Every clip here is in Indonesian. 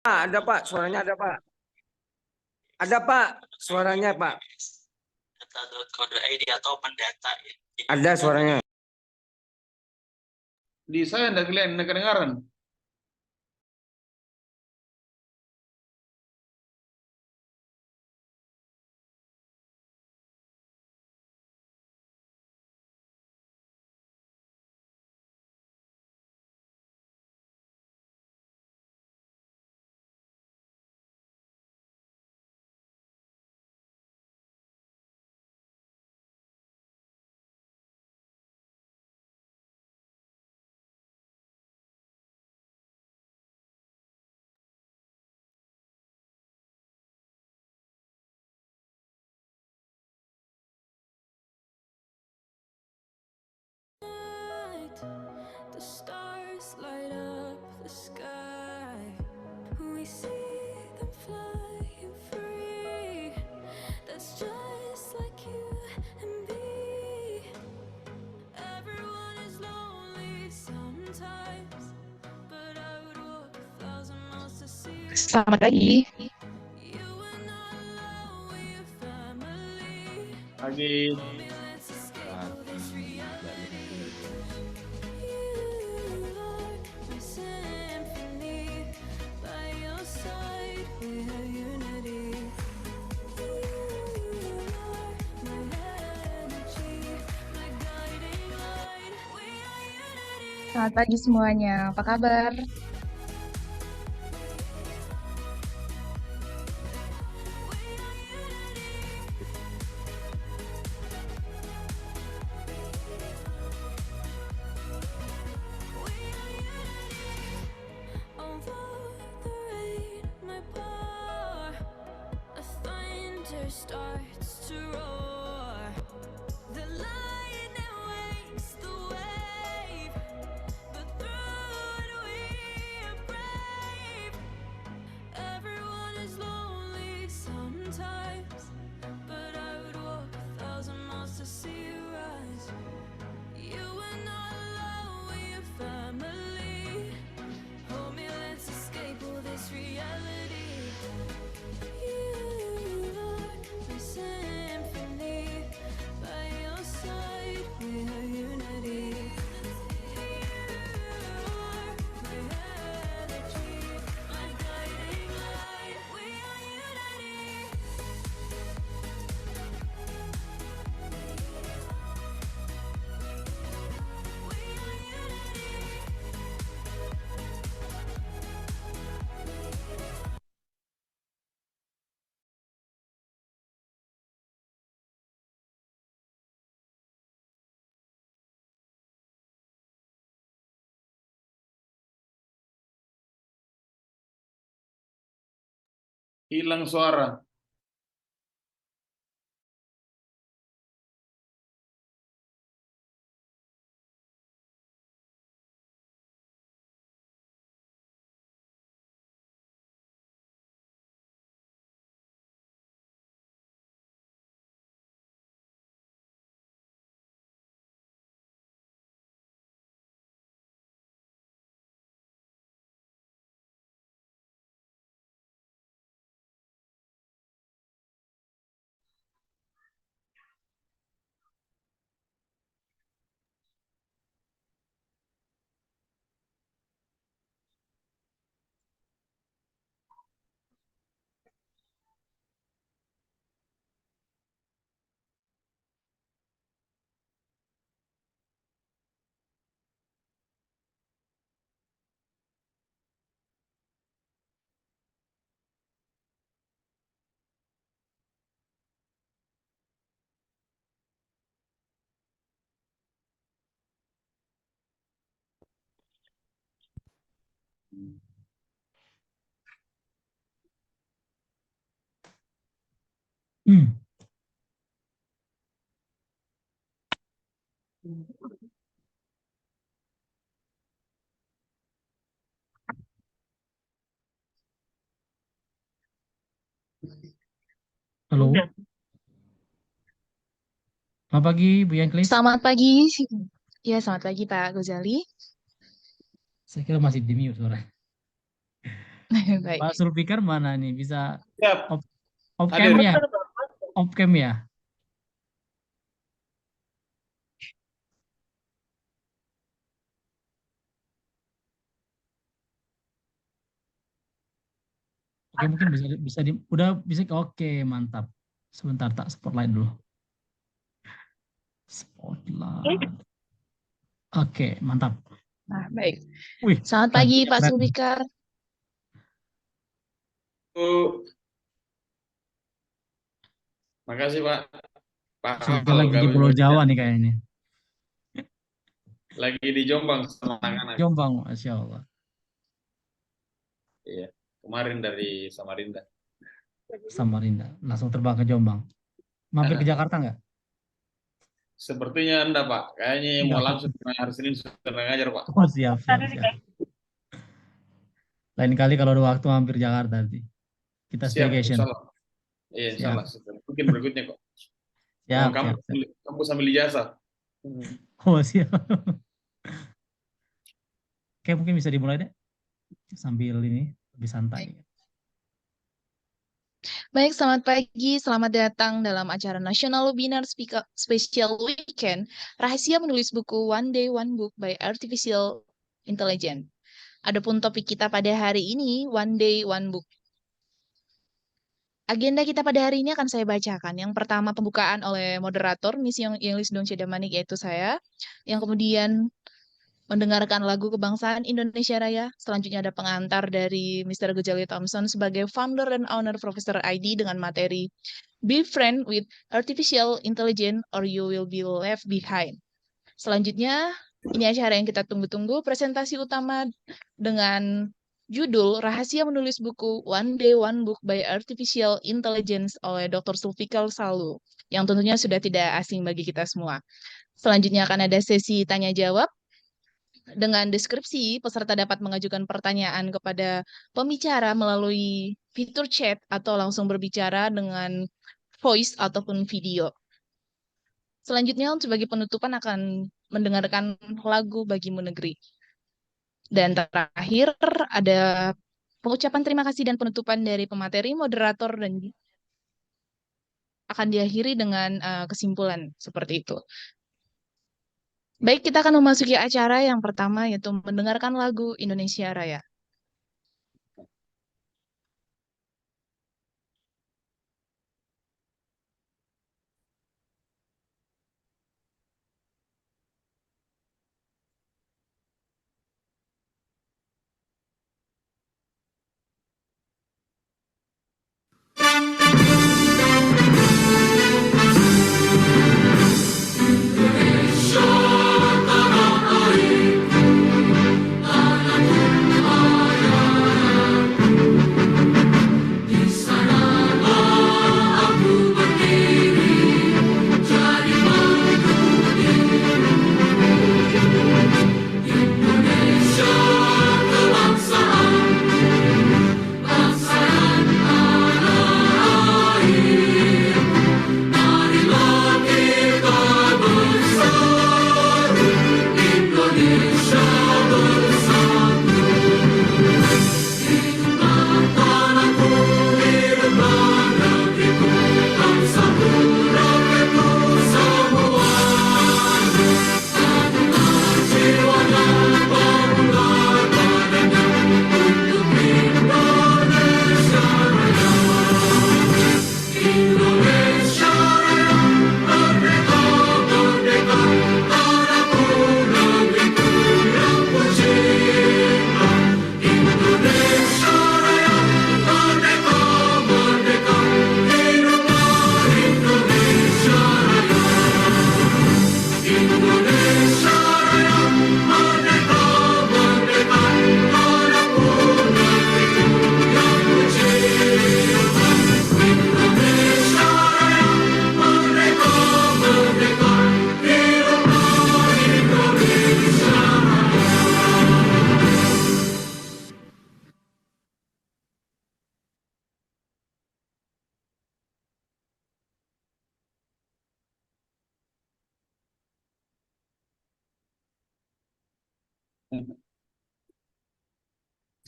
Ada Pak, suaranya ada Pak. Ada Pak, suaranya Pak. Data.co.id atau pendata ya. Ada suaranya. Di saya tidak kelihatan, tidak kedengaran. The stars light up the sky. We see them flying free. That's just like you and me. Everyone is lonely sometimes, but I would walk 1,000 miles to see you. Selamat pagi. You are not alone, we're family. Lagi Let's escape all this reality. Selamat pagi semuanya. Apa kabar? Starts to roar. The lightning wakes the wave, but through it we're brave. Everyone is lonely sometimes, but I would walk 1,000 miles to see you rise. You are not alone, we're family. Hold me, let's escape all this reality. You are my symphony. By your side, we are unity. You are my energy, my guiding light. We are unity. We are unity. hilang suara. Halo, selamat pagi Bu Yanklis. Selamat pagi. Ya, selamat pagi Pak Gozali. Saya kira masih di mute suara. Baik. Pak Sulfikar mana nih? Bisa Siap. off, off Hadir. cam ya? Off cam ya? Oke, mungkin bisa udah bisa. Oke, mantap. Sebentar, tak spotlight dulu. Spotlight. Oke, mantap. Nah, baik. Wih, Selamat pagi, lagunya Pak keren. Sulfikar. Oh, makasih Pak. Pak Kita Hafal lagi di kami Pulau punya. Jawa nih kayaknya. Lagi di Jombang sama anak-anak. Jombang, Masya Allah. Iya. Kemarin dari Samarinda. Samarinda. Langsung terbang ke Jombang. Mampir ke Jakarta nggak? Sepertinya Anda Pak. Kayaknya mau Nggak. langsung hari Senin sudah ngajar Pak. Oh, siap, siap, siap. Lain kali kalau ada waktu mampir Jakarta nanti. Kita Siap, staycation. insya Allah. Iya, insya Siap, Allah. Mungkin berikutnya kok. Memang siap, kamu, siap, siap. kamu sambil ijazah. Oh, siap. Oke, mungkin bisa dimulai deh. Sambil ini, lebih santai. Baik, selamat pagi. Selamat datang dalam acara National Webinar Special Weekend Rahasia Menulis Buku One Day One Book by Artificial Intelligence. Adapun topik kita pada hari ini, One Day One Book. Agenda kita pada hari ini akan saya bacakan. Yang pertama pembukaan oleh moderator Miss Yenglis Dongce Damanik, yaitu saya. Yang kemudian mendengarkan lagu Kebangsaan Indonesia Raya. Selanjutnya ada pengantar dari Mr. Gojali Thompson sebagai founder dan owner Profesor ID dengan materi Be Friend with Artificial Intelligence or You Will Be Left Behind. Selanjutnya, ini acara yang kita tunggu-tunggu, presentasi utama dengan judul Rahasia Menulis Buku One Day One Book by Artificial Intelligence oleh Dr. Sulfikar Salu, yang tentunya sudah tidak asing bagi kita semua. Selanjutnya akan ada sesi tanya-jawab. Dengan deskripsi, peserta dapat mengajukan pertanyaan kepada pembicara melalui fitur chat atau langsung berbicara dengan voice ataupun video. Selanjutnya, sebagai penutupan akan mendengarkan lagu Bagimu Negeri. Dan terakhir, ada pengucapan terima kasih dan penutupan dari pemateri, moderator, dan akan diakhiri dengan kesimpulan seperti itu. Baik, kita akan memasuki acara yang pertama, yaitu mendengarkan lagu Indonesia Raya.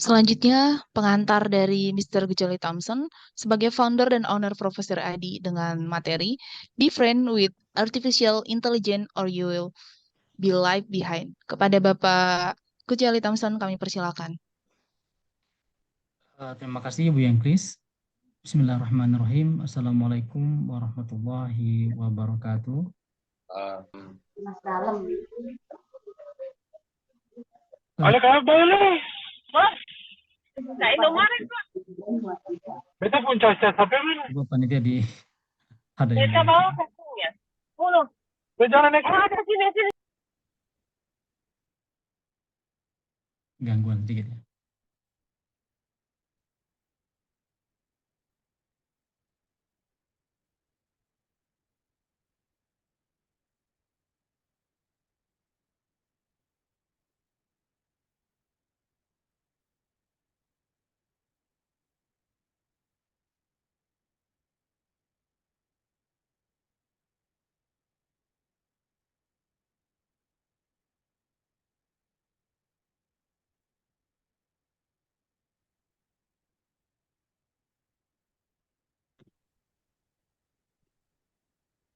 Selanjutnya, pengantar dari Mr. Gujali Thompson sebagai founder dan owner Profesor ID dengan materi Be Friend with Artificial Intelligence or you will be left behind. Kepada Bapak Gujali Thompson kami persilakan. Terima kasih Bu Yangkris. Bismillahirrahmanirrahim. Assalamualaikum warahmatullahi wabarakatuh. Oleh kamu boleh, Mas. Nah, Indomaret, Pak. Beta pun cari sampai mana? Ibu panitia di ada Beta yang bawa kasihnya. Puluh. Berjalan naik. Ada sini. gangguan sedikit ya.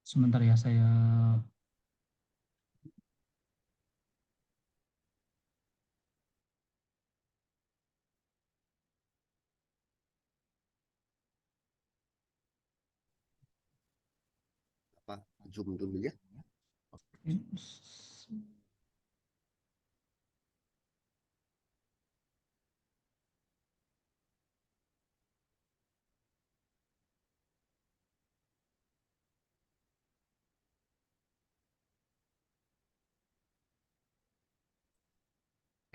Sebentar ya saya Zoom dulu ya.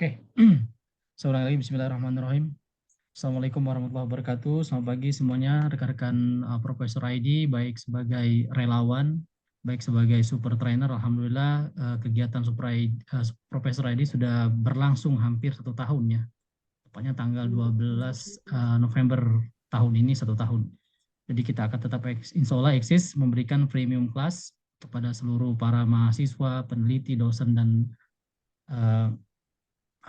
Oke. Seorang lagi bismillahirrahmanirrahim. Assalamualaikum warahmatullahi wabarakatuh. Selamat pagi semuanya rekan-rekan Profesor ID baik sebagai relawan, baik sebagai super trainer. Alhamdulillah kegiatan Profesor ID sudah berlangsung hampir 1 tahun ya. Tepatnya tanggal 12 November tahun ini 1 tahun. Jadi kita akan tetap insya Allah eksis memberikan premium class kepada seluruh para mahasiswa, peneliti, dosen, dan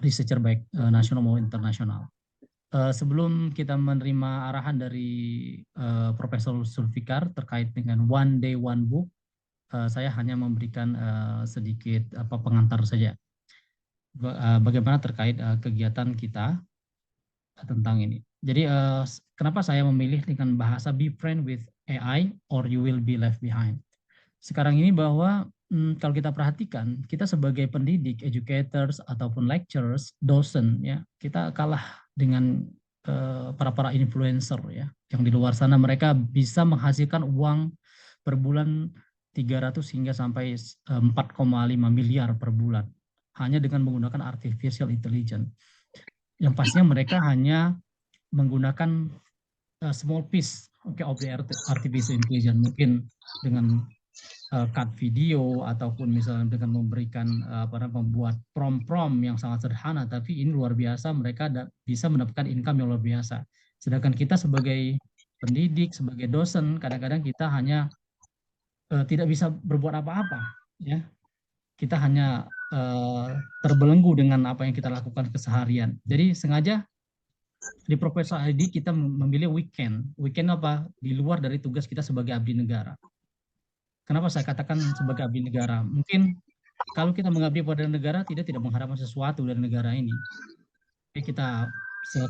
researcher baik nasional maupun internasional. Sebelum kita menerima arahan dari Profesor Zulfikar terkait dengan One Day One Book, saya hanya memberikan sedikit pengantar saja. Bagaimana terkait kegiatan kita tentang ini. Jadi kenapa saya memilih dengan bahasa Be Friend with AI or you will be left behind. Sekarang ini bahwa kalau kita perhatikan, kita sebagai pendidik, educators ataupun lecturers, dosen ya, kita kalah dengan para influencer ya, yang di luar sana mereka bisa menghasilkan uang per bulan 300 hingga sampai 4,5 miliar per bulan hanya dengan menggunakan artificial intelligence. Yang pastinya mereka hanya menggunakan small piece of the artificial intelligence, mungkin dengan cut video ataupun misalnya dengan memberikan membuat prompt yang sangat sederhana, tapi ini luar biasa, mereka bisa mendapatkan income yang luar biasa. Sedangkan kita sebagai pendidik, sebagai dosen, kadang-kadang kita hanya tidak bisa berbuat apa-apa ya. Kita hanya terbelenggu dengan apa yang kita lakukan keseharian. Jadi sengaja di Profesor ID kita memilih weekend apa? Di luar dari tugas kita sebagai abdi negara. Kenapa saya katakan sebagai abdi negara? Mungkin kalau kita mengabdi pada negara, tidak mengharapkan sesuatu dari negara ini. Jadi kita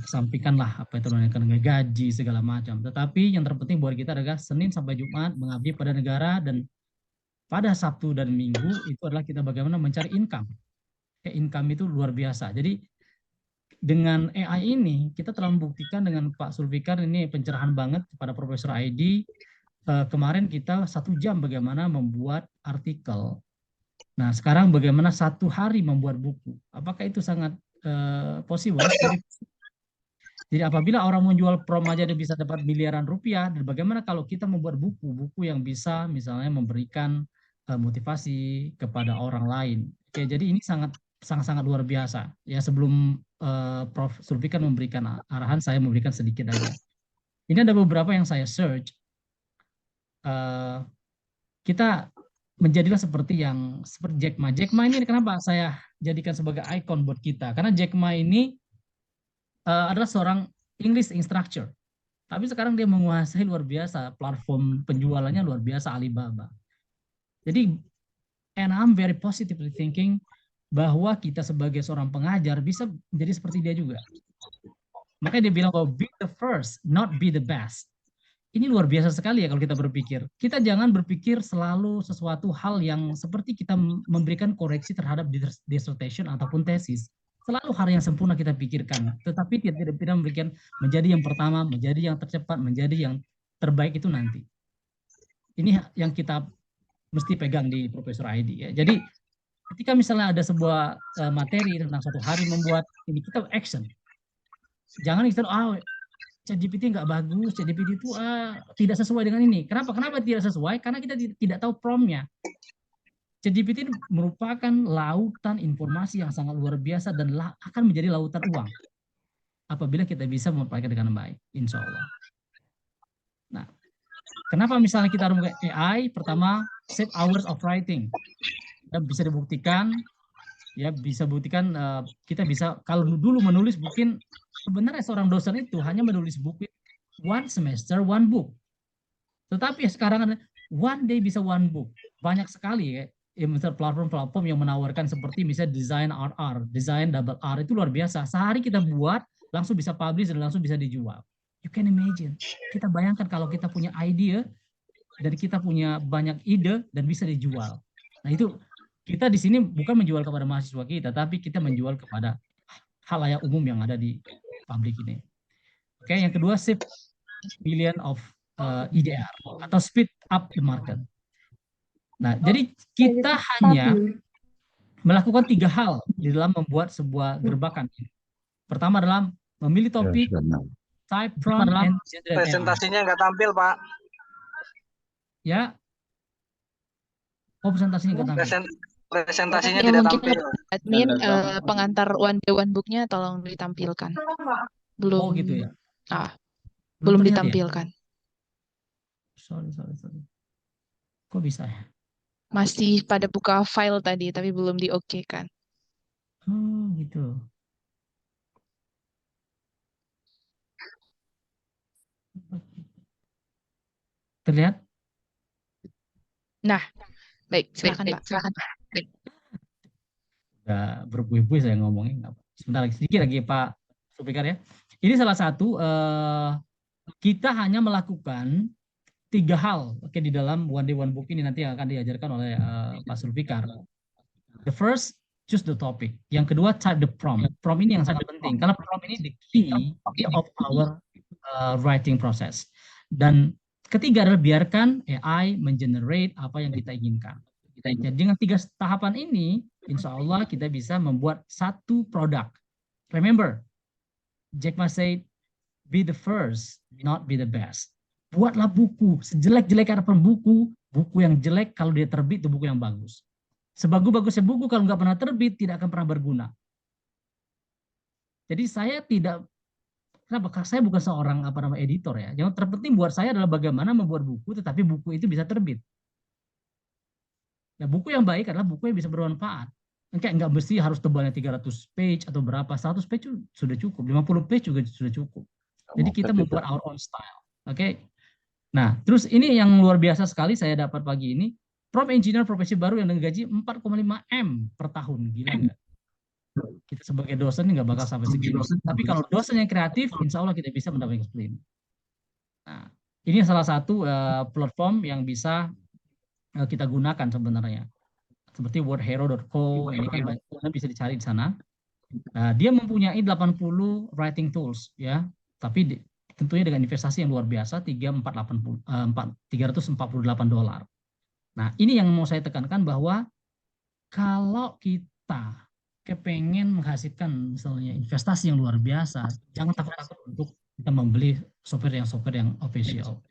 kesampingkanlah apa itu namanya gaji segala macam. Tetapi yang terpenting buat kita adalah Senin sampai Jumat mengabdi pada negara, dan pada Sabtu dan Minggu itu adalah kita bagaimana mencari income. Income itu luar biasa. Jadi dengan AI ini kita telah membuktikan dengan Pak Zulfikar, ini pencerahan banget kepada Profesor ID. Kemarin kita 1 jam bagaimana membuat artikel. Nah sekarang bagaimana 1 hari membuat buku. Apakah itu sangat possible? Jadi apabila orang menjual prom aja dia bisa dapat miliaran rupiah, dan bagaimana kalau kita membuat buku yang bisa misalnya memberikan motivasi kepada orang lain. Oke, jadi ini sangat luar biasa. Ya sebelum Prof. Zulfikar memberikan arahan, saya memberikan sedikit aja. Ini ada beberapa yang saya search. Kita menjadilah seperti Jack Ma. Jack Ma ini kenapa saya jadikan sebagai ikon buat kita? Karena Jack Ma ini adalah seorang English instructor. Tapi sekarang dia menguasai luar biasa, platform penjualannya luar biasa Alibaba. Jadi, and I'm very positively thinking bahwa kita sebagai seorang pengajar bisa menjadi seperti dia juga. Makanya dia bilang bahwa be the first, not be the best. Ini luar biasa sekali ya kalau kita berpikir. Kita jangan berpikir selalu sesuatu hal yang seperti kita memberikan koreksi terhadap dissertation ataupun tesis. Selalu hal yang sempurna kita pikirkan, tetapi tidak memberikan menjadi yang pertama, menjadi yang tercepat, menjadi yang terbaik itu nanti. Ini yang kita mesti pegang di Profesor ID ya. Jadi ketika misalnya ada sebuah materi tentang suatu hari membuat ini, kita action. Jangan kita ChatGPT nggak bagus, ChatGPT itu tidak sesuai dengan ini. Kenapa tidak sesuai? Karena kita tidak tahu prompt-nya. ChatGPT merupakan lautan informasi yang sangat luar biasa dan akan menjadi lautan uang apabila kita bisa mempelajari dengan baik, insya Allah. Nah, kenapa misalnya kita harus menggunakan AI? Pertama, save hours of writing. Dan bisa dibuktikan, ya bisa buktikan kita bisa kalau dulu menulis mungkin sebenarnya seorang dosen itu hanya menulis buku one semester one book. Tetapi sekarang ada one day bisa one book. Banyak sekali ya. Misalnya platform-platform yang menawarkan seperti misalnya desain RR, desain double R itu luar biasa. Sehari kita buat langsung bisa publish dan langsung bisa dijual. You can imagine. Kita bayangkan kalau kita punya idea dan kita punya banyak ide dan bisa dijual. Nah itu kita di sini bukan menjual kepada mahasiswa kita, tapi kita menjual kepada halayak umum yang ada di publik ini. Oke, yang kedua save billion of IDR atau speed up the market. Nah, jadi kita hanya melakukan 3 hal di dalam membuat sebuah gerbakan. Pertama adalah memilih topik, type prompt, and Presentasinya nggak tampil, Pak. ya. Oh, presentasinya nggak tampil. Presentasinya Ya, tidak mungkin tampil. admin pengantar one day one booknya tolong ditampilkan. Belum. Oh, gitu ya. Belum terlihat ya? ditampilkan. Sorry. Kok bisa ya? Masih pada buka file tadi, tapi belum di-oke-kan. Oh, gitu. Terlihat? Nah, baik, silakan Pak. Udah berbuih-buih saya ngomongin. Sebentar lagi, sedikit lagi Pak Sulfikar ya. Ini salah satu kita hanya melakukan 3 hal di dalam one day one book ini nanti akan diajarkan oleh Pak Sulfikar. The first, choose the topic. Yang kedua, type the prompt. Prompt ini yang sangat penting karena prompt ini the key of our writing process. Dan ketiga adalah biarkan AI mengenerate apa yang kita inginkan. Jadi dengan 3 tahapan ini, insya Allah kita bisa membuat satu produk. Remember, Jack Ma said, be the first, not be the best. Buatlah buku, sejelek-jelek apapun buku yang jelek kalau dia terbit itu buku yang bagus. Sebagus-bagusnya buku kalau nggak pernah terbit tidak akan pernah berguna. Jadi saya tidak, kenapa? Saya bukan seorang editor ya. Yang terpenting buat saya adalah bagaimana membuat buku, tetapi buku itu bisa terbit. Nah, buku yang baik adalah buku yang bisa bermanfaat. Nggak mesti harus tebalnya 300 page atau berapa, 100 page sudah cukup, 50 page juga sudah cukup. Jadi kita membuat our own style. Oke. Nah, terus ini yang luar biasa sekali saya dapat pagi ini, prompt engineer profesi baru yang dengan gaji 4,5 M per tahun. Gila nggak? Kita sebagai dosen nggak bakal sampai segitu. Tapi kalau dosen yang kreatif, insya Allah kita bisa mendapatkan seperti ini. Nah, ini salah satu platform yang bisa kita gunakan sebenarnya. Seperti wordhero.co, ini kan banyak, bisa dicari di sana. Nah, dia mempunyai 80 writing tools ya, tapi tentunya dengan investasi yang luar biasa, $348. Nah, ini yang mau saya tekankan bahwa kalau kita kepengen menghasilkan misalnya investasi yang luar biasa, jangan takut-takut untuk kita membeli software yang official.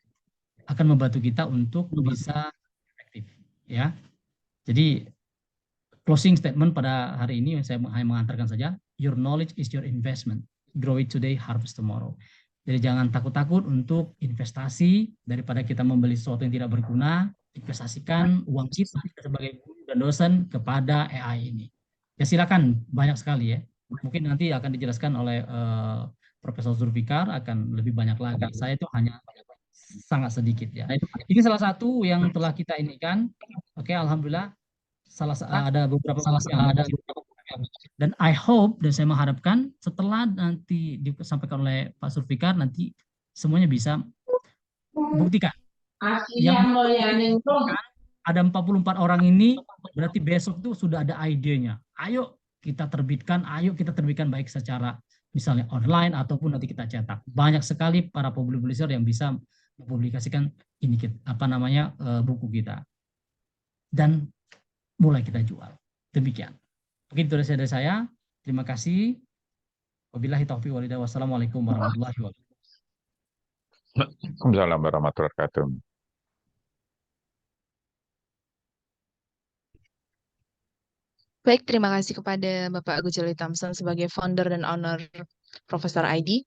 Akan membantu kita untuk bisa efektif, ya. Jadi closing statement pada hari ini saya hanya mengantarkan saja, your knowledge is your investment. Grow it today, harvest tomorrow. Jadi jangan takut-takut untuk investasi, daripada kita membeli sesuatu yang tidak berguna, investasikan uang kita sebagai guru dan dosen kepada AI ini. Ya silakan, banyak sekali ya. Mungkin nanti akan dijelaskan oleh Profesor Zulfikar akan lebih banyak lagi. Saya itu hanya sangat sedikit ya. Ini salah satu yang telah kita inikan. Oke, alhamdulillah ada beberapa buku yang ada, dan I hope dan saya mengharapkan setelah nanti disampaikan oleh Pak Zulfikar nanti semuanya bisa buktikan. Yang ada 44 orang ini berarti besok tuh sudah ada idenya. Ayo kita terbitkan baik secara misalnya online ataupun nanti kita cetak. Banyak sekali para publisher yang bisa mempublikasikan ini buku kita. Dan mulai kita jual. Demikian. Mungkin itu dari saya. Terima kasih. Wabillahi taufiq wal hidayah. Wassalamualaikum warahmatullahi wabarakatuh. Waalaikumsalam warahmatullahi wabarakatuh. Baik, terima kasih kepada Bapak Agus Jelly Thompson sebagai founder dan owner Profesor ID.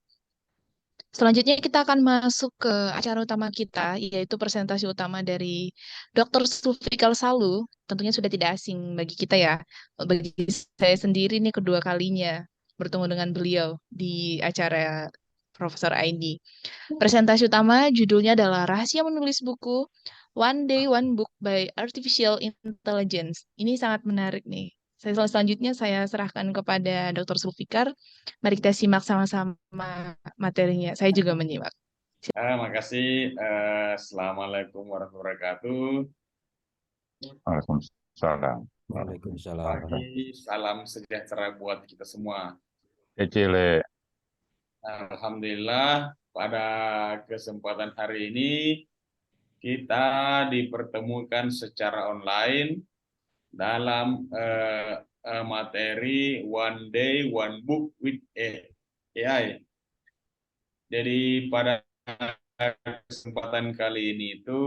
Selanjutnya kita akan masuk ke acara utama kita, yaitu presentasi utama dari Dr. Zulfikar Salu. Tentunya sudah tidak asing bagi kita ya. Bagi saya sendiri ini kedua kalinya bertemu dengan beliau di acara Profesor ID. Presentasi utama judulnya adalah Rahasia Menulis Buku One Day One Book by Artificial Intelligence. Ini sangat menarik nih. Selanjutnya saya serahkan kepada Dr. Zulfikar. Mari kita simak sama-sama materinya. Saya juga menyimak. Makasih. Assalamualaikum warahmatullahi wabarakatuh. Waalaikumsalam. Waalaikumsalam. Salam sejahtera buat kita semua. Cile. Alhamdulillah pada kesempatan hari ini kita dipertemukan secara online dalam materi One Day One Book with AI. Jadi pada kesempatan kali ini itu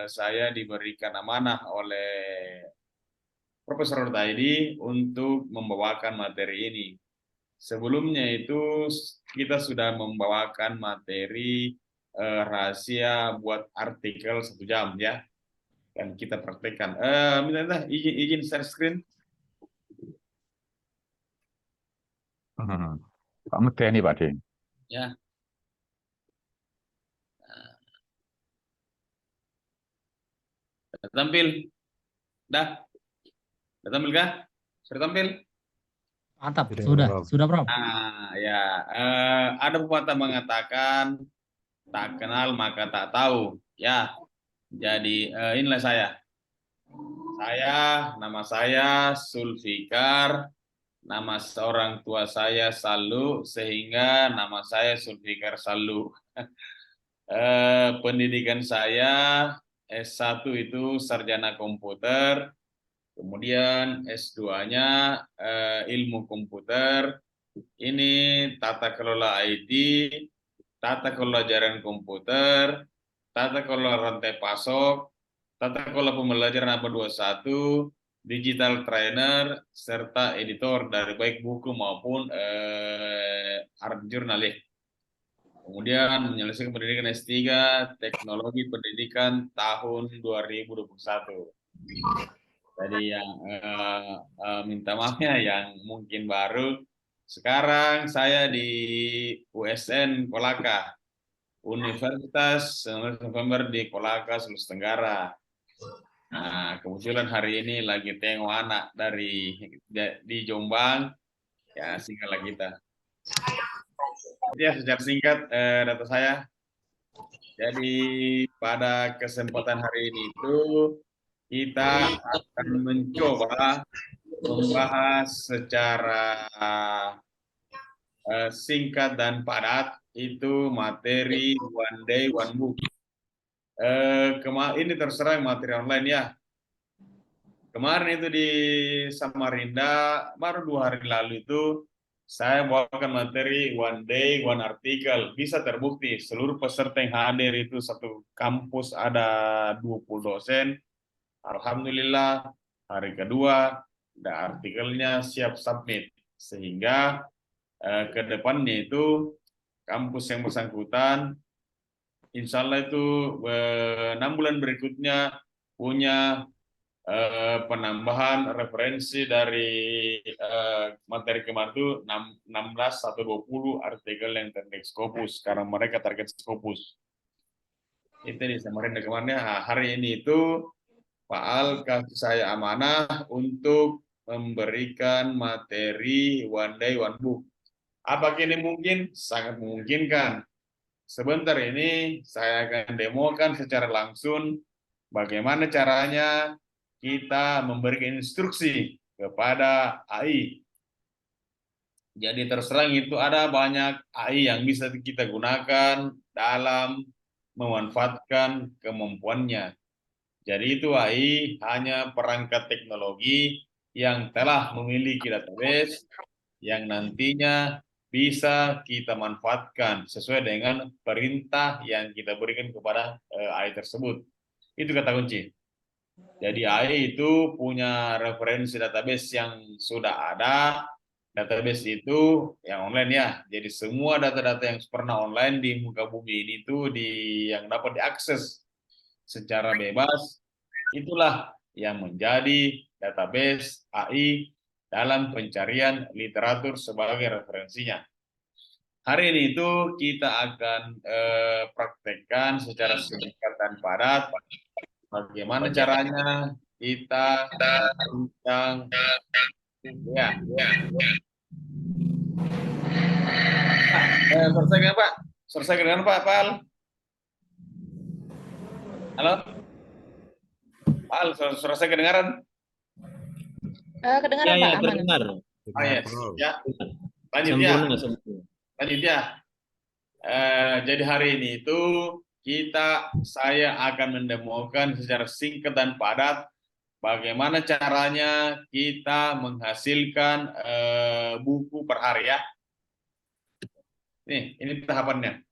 saya diberikan amanah oleh Profesor Taidi untuk membawakan materi ini. Sebelumnya itu kita sudah membawakan materi rahasia buat artikel 1 jam ya. Dan kita praktekkan. Minta izin share screen. Pak Muteni Pak Ding. Ya. Sudah tampil? Dah tampil kah? Sudah tampil? Mantap, sudah Prof. Ya, ada pepatah mengatakan tak kenal maka tak tahu. Ya. Jadi inilah saya. Nama saya Zulfikar, nama seorang tua saya Salu, sehingga nama saya Zulfikar Salu. Pendidikan saya S1 itu sarjana komputer, kemudian S2-nya ilmu komputer, ini tata kelola IT, tata kelola jaringan komputer, tata kelola rantai pasok, tata kelola pembelajaran abad 21, digital trainer, serta editor dari baik buku maupun art jurnalis. Kemudian menyelesaikan pendidikan S3 Teknologi Pendidikan tahun 2021. Jadi yang minta maafnya yang mungkin baru. Sekarang saya di USN Kolaka. Universitas 19 November di Kolaka, Sulawesi Tenggara. Nah, kebetulan hari ini lagi tengok anak di Jombang, ya singkatlah kita. Ya, secara singkat data saya. Jadi pada kesempatan hari ini itu kita akan mencoba membahas secara singkat dan padat itu materi One Day One Book. Ini terserah materi online ya. Kemarin itu di Samarinda baru 2 hari lalu itu saya bawakan materi One Day One Article. Bisa terbukti seluruh peserta yang hadir itu satu kampus ada 20 dosen. Alhamdulillah hari kedua artikelnya siap submit, sehingga ke depannya itu kampus yang bersangkutan insya Allah itu 6 bulan berikutnya punya penambahan referensi dari materi kemarin itu 16 atau 20 artikel yang terkait Scopus karena mereka target Scopus. Itu di Samarinda kemarin. Hari ini itu Pak Al kasih saya amanah untuk memberikan materi one day one book. Apakah ini mungkin? Sangat memungkinkan. Sebentar ini saya akan demokan secara langsung bagaimana caranya kita memberikan instruksi kepada AI. Jadi terus terang itu ada banyak AI yang bisa kita gunakan dalam memanfaatkan kemampuannya. Jadi itu AI hanya perangkat teknologi yang telah memiliki database yang nantinya bisa kita manfaatkan sesuai dengan perintah yang kita berikan kepada AI tersebut. Itu kata kunci. Jadi AI itu punya referensi database yang sudah ada. Database itu yang online ya. Jadi semua data-data yang pernah online di muka bumi ini itu yang dapat diakses secara bebas. Itulah yang menjadi database AI dalam pencarian literatur sebagai referensinya. Hari ini itu kita akan praktekkan secara singkat dan padat bagaimana caranya kita tentang ya. Selesai kan Pak? Selesai dengan Pak Al? Halo? Pak Al, selesai kedengaran? Kedengaran Ya, Pak, aman. terdengar. Yes. Ya. Lanjut ya. Sempurna. Lanjut ya. Jadi hari ini itu saya akan mendemokan secara singkat dan padat bagaimana caranya kita menghasilkan buku per hari ya. Nih, ini tahapannya.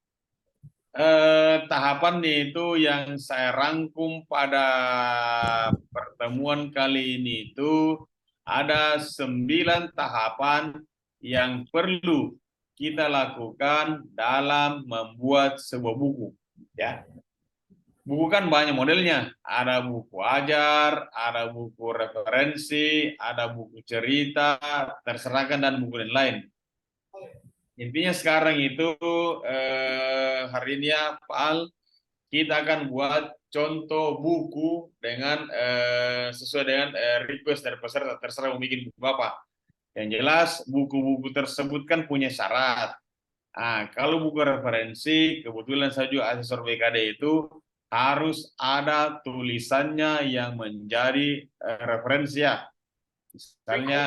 Tahapan itu yang saya rangkum pada pertemuan kali ini itu ada 9 tahapan yang perlu kita lakukan dalam membuat sebuah buku. Ya, buku kan banyak modelnya. Ada buku ajar, ada buku referensi, ada buku cerita, terserahkan dan buku lain. Intinya sekarang itu hari ini ya Pak Al, kita akan buat contoh buku dengan sesuai dengan request dari peserta, terserah mau bikin buku apa. Yang jelas buku-buku tersebut kan punya syarat. Nah, kalau buku referensi, kebetulan saya juga asesor BKD itu harus ada tulisannya yang menjadi referensi ya. Misalnya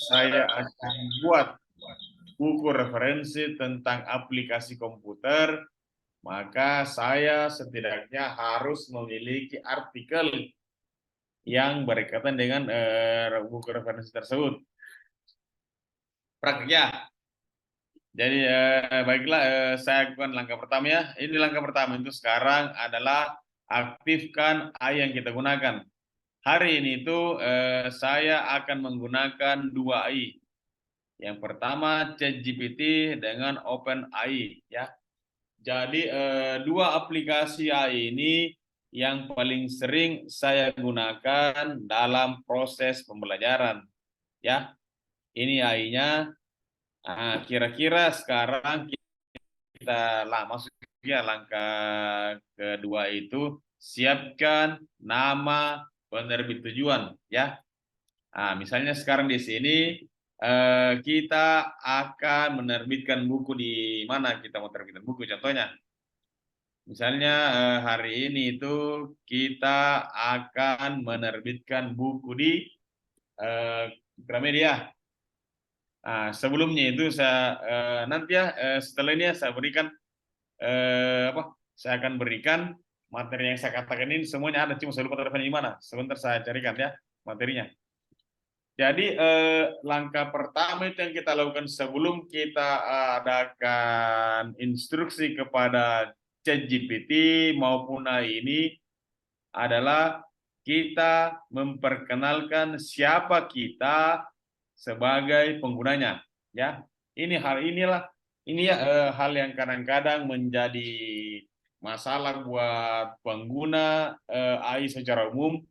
saya akan buat buku referensi tentang aplikasi komputer, maka saya setidaknya harus memiliki artikel yang berkaitan dengan buku referensi tersebut. Praktiknya. Jadi baiklah, saya lakukan langkah pertama ya. Ini langkah pertama itu sekarang adalah aktifkan AI yang kita gunakan. Hari ini itu saya akan menggunakan 2 AI. Yang pertama ChatGPT dengan OpenAI ya. Jadi 2 aplikasi AI ini yang paling sering saya gunakan dalam proses pembelajaran ya. Ini AI-nya. Kira-kira sekarang kita masuk ya langkah kedua itu siapkan nama penerbit tujuan ya. Misalnya sekarang di sini kita akan menerbitkan buku di mana kita mau terbitkan buku contohnya. Misalnya hari ini itu kita akan menerbitkan buku di Gramedia. Sebelumnya itu saya nanti ya setelah ini saya berikan saya akan berikan materi yang saya katakan ini semuanya ada, cuma saya lupa teleponnya di mana. Sebentar saya carikan ya materinya. Jadi langkah pertama itu yang kita lakukan sebelum kita adakan instruksi kepada ChatGPT maupun AI ini adalah kita memperkenalkan siapa kita sebagai penggunanya ya. Ini hal yang kadang-kadang menjadi masalah buat pengguna AI secara umum,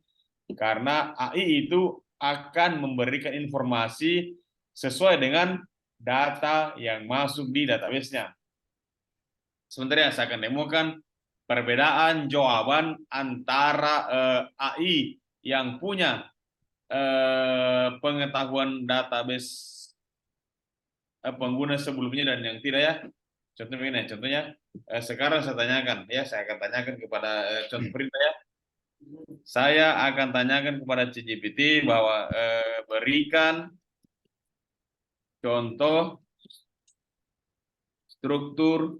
karena AI itu akan memberikan informasi sesuai dengan data yang masuk di database-nya. Sebenarnya saya akan demokan perbedaan jawaban antara AI yang punya pengetahuan database pengguna sebelumnya dan yang tidak ya. Contohnya sekarang saya tanyakan ya, saya akan tanyakan kepada contoh perintah ya. Saya akan tanyakan kepada ChatGPT bahwa berikan contoh struktur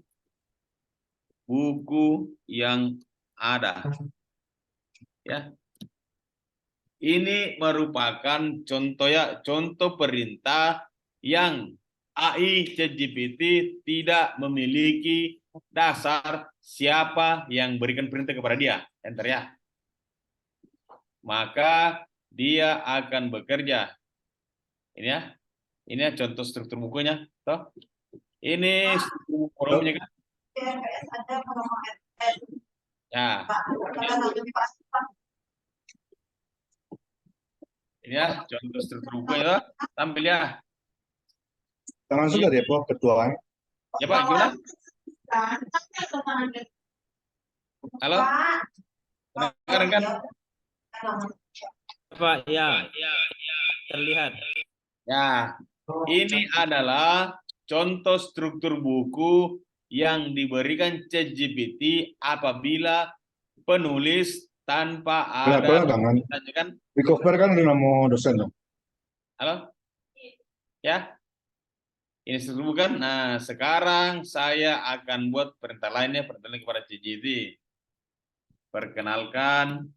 buku yang ada. Ya. Ini merupakan contoh perintah yang AI ChatGPT tidak memiliki dasar siapa yang berikan perintah kepada dia. Enter ya. Maka dia akan bekerja. Ini ya. Ini ya contoh struktur bukunya. Toh. Ini struktur bukunya kan. Ya. Ini ya contoh struktur bukunya. Tampil ya. Langsung dari Pak Ketua. Ya Pak, gimana? Halo? Dengar kan? Pak, ya, terlihat. Ya, ini adalah contoh struktur buku yang diberikan ChatGPT apabila penulis tanpa ada Belakangan. kan? Di cover kan ada nama dosen dong. Halo? Ya? Ini struktur buku kan? Nah, sekarang saya akan buat perintah lainnya, perintah lain kepada ChatGPT. Perkenalkan,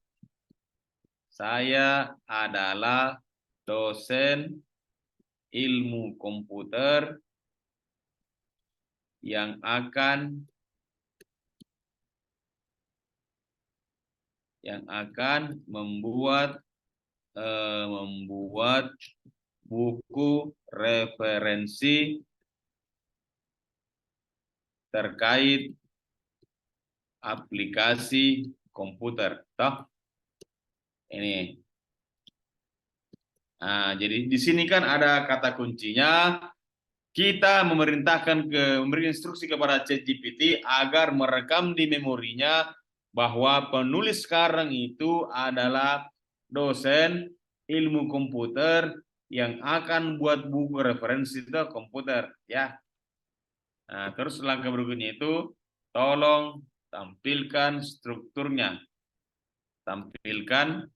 saya adalah dosen ilmu komputer yang akan membuat buku referensi terkait aplikasi komputer. Toh? Ini. Nah, jadi di sini kan ada kata kuncinya. Kita memberi instruksi kepada ChatGPT agar merekam di memorinya bahwa penulis sekarang itu adalah dosen ilmu komputer yang akan buat buku referensi itu komputer, ya. Nah, terus langkah berikutnya itu tolong tampilkan strukturnya. Tampilkan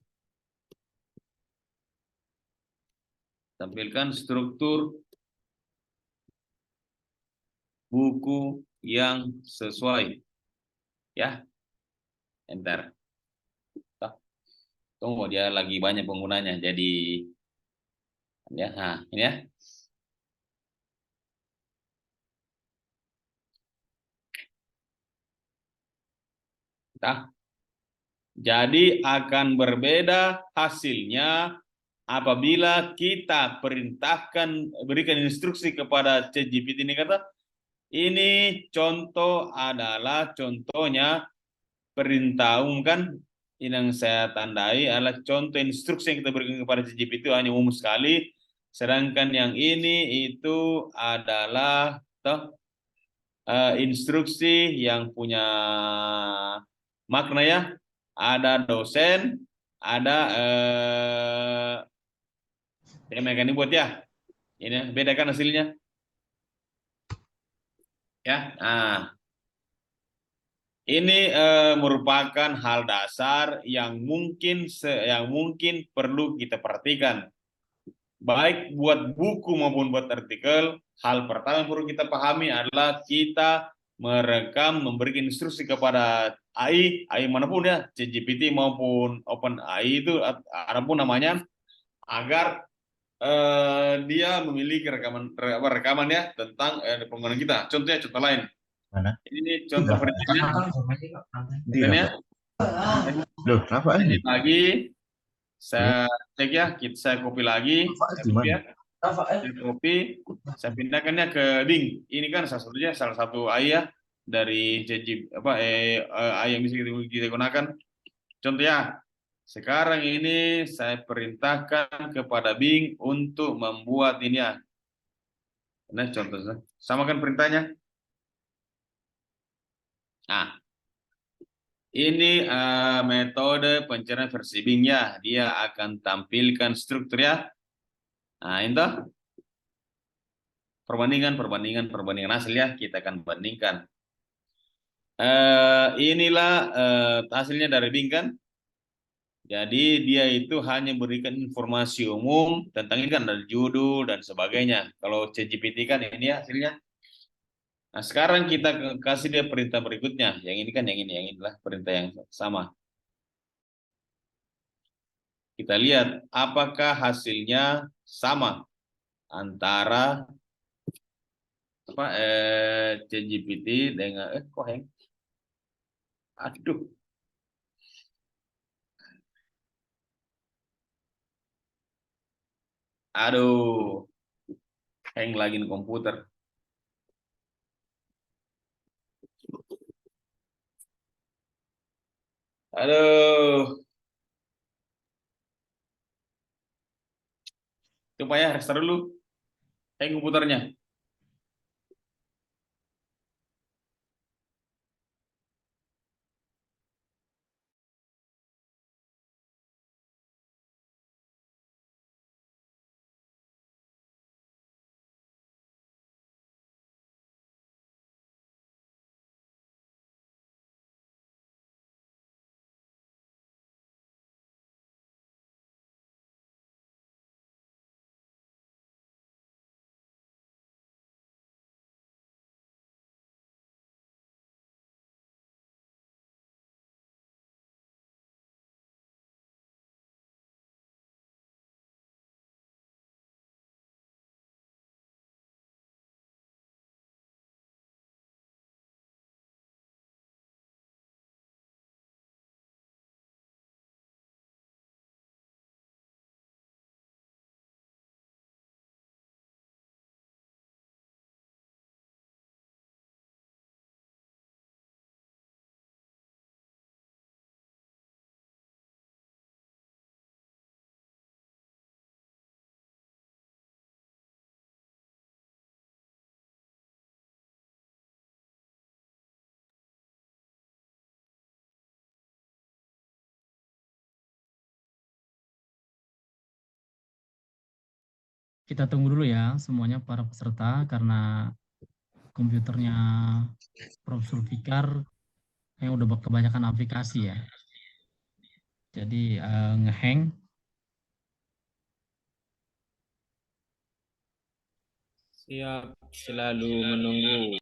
struktur buku yang sesuai. Ya. Enter. Tunggu, dia lagi banyak penggunanya. Jadi ya, nah, ini ya. Nah, jadi akan berbeda hasilnya apabila kita berikan instruksi kepada ChatGPT ini kata, ini contoh adalah contohnya perintah umum kan, ini yang saya tandai adalah contoh instruksi yang kita berikan kepada ChatGPT itu hanya umum sekali, sedangkan yang ini itu adalah instruksi yang punya makna ya, ada dosen, ada yang dibuat ya, ini beda kan hasilnya, ya. Nah, ini merupakan hal dasar yang mungkin perlu kita perhatikan. Baik buat buku maupun buat artikel, hal pertama yang perlu kita pahami adalah kita memberikan instruksi kepada AI manapun ya, ChatGPT maupun OpenAI itu apapun namanya, agar dia memiliki rekaman ya tentang penggunaan kita. Contohnya contoh lain. Mana? Ini contoh perintahnya. Loh, kenapa ini? Lagi saya cek ya, saya copy lagi. Saya copy, saya pindahkannya ke link. Ini kan salah satu AI ya. dari AI yang bisa kita gunakan. Contohnya, sekarang ini saya perintahkan kepada Bing untuk membuat ini ya. Nah, contohnya, samakan perintahnya. Nah, ini metode pencernaan versi Bing ya. Dia akan tampilkan struktur ya. Nah, itu perbandingan hasil ya. Kita akan bandingkan. Inilah hasilnya dari Bing kan. Jadi dia itu hanya berikan informasi umum tentang ini kan dari judul dan sebagainya. Kalau ChatGPT kan ini hasilnya. Nah, sekarang kita kasih dia perintah berikutnya. Yang ini kan yang inilah perintah yang sama. Kita lihat apakah hasilnya sama antara ChatGPT dengan kok hang? Aduh. Aduh. Hang lagi di komputer. Aduh. Coba ya, restart dulu. Hang komputernya. Kita tunggu dulu ya semuanya para peserta karena komputernya Prof. Sulfikar yang udah kebanyakan aplikasi ya. Jadi ngehang. Siap, selalu menunggu.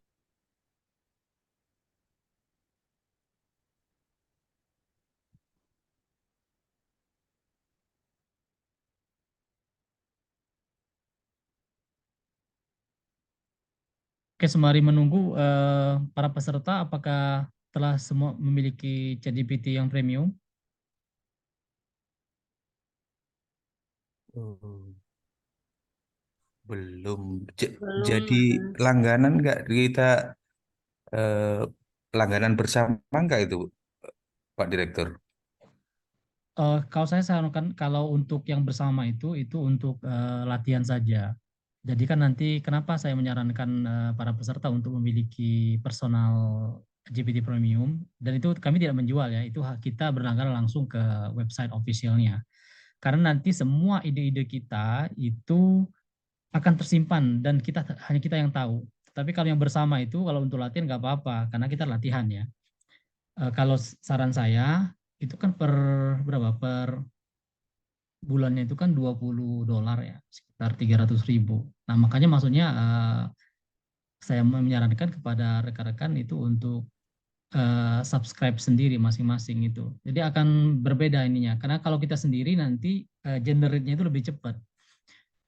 Oke, sembari menunggu para peserta, apakah telah semua memiliki ChatGPT yang premium? Belum. Jadi langganan nggak kita langganan bersama nggak itu, Pak Direktur? Kalau saya sarankan kalau untuk yang bersama itu untuk latihan saja. Jadi kan nanti kenapa saya menyarankan para peserta untuk memiliki personal GPT Premium, dan itu kami tidak menjual ya, itu hak kita berlangganan langsung ke website officialnya. Karena nanti semua ide-ide kita itu akan tersimpan dan hanya kita yang tahu. Tapi kalau yang bersama itu kalau untuk latihan nggak apa-apa karena kita latihan ya. Kalau saran saya itu kan per bulannya itu kan $20 ya, sekitar 300.000. Nah, makanya maksudnya saya menyarankan kepada rekan-rekan itu untuk subscribe sendiri masing-masing itu. Jadi akan berbeda ininya. Karena kalau kita sendiri nanti generate-nya itu lebih cepat.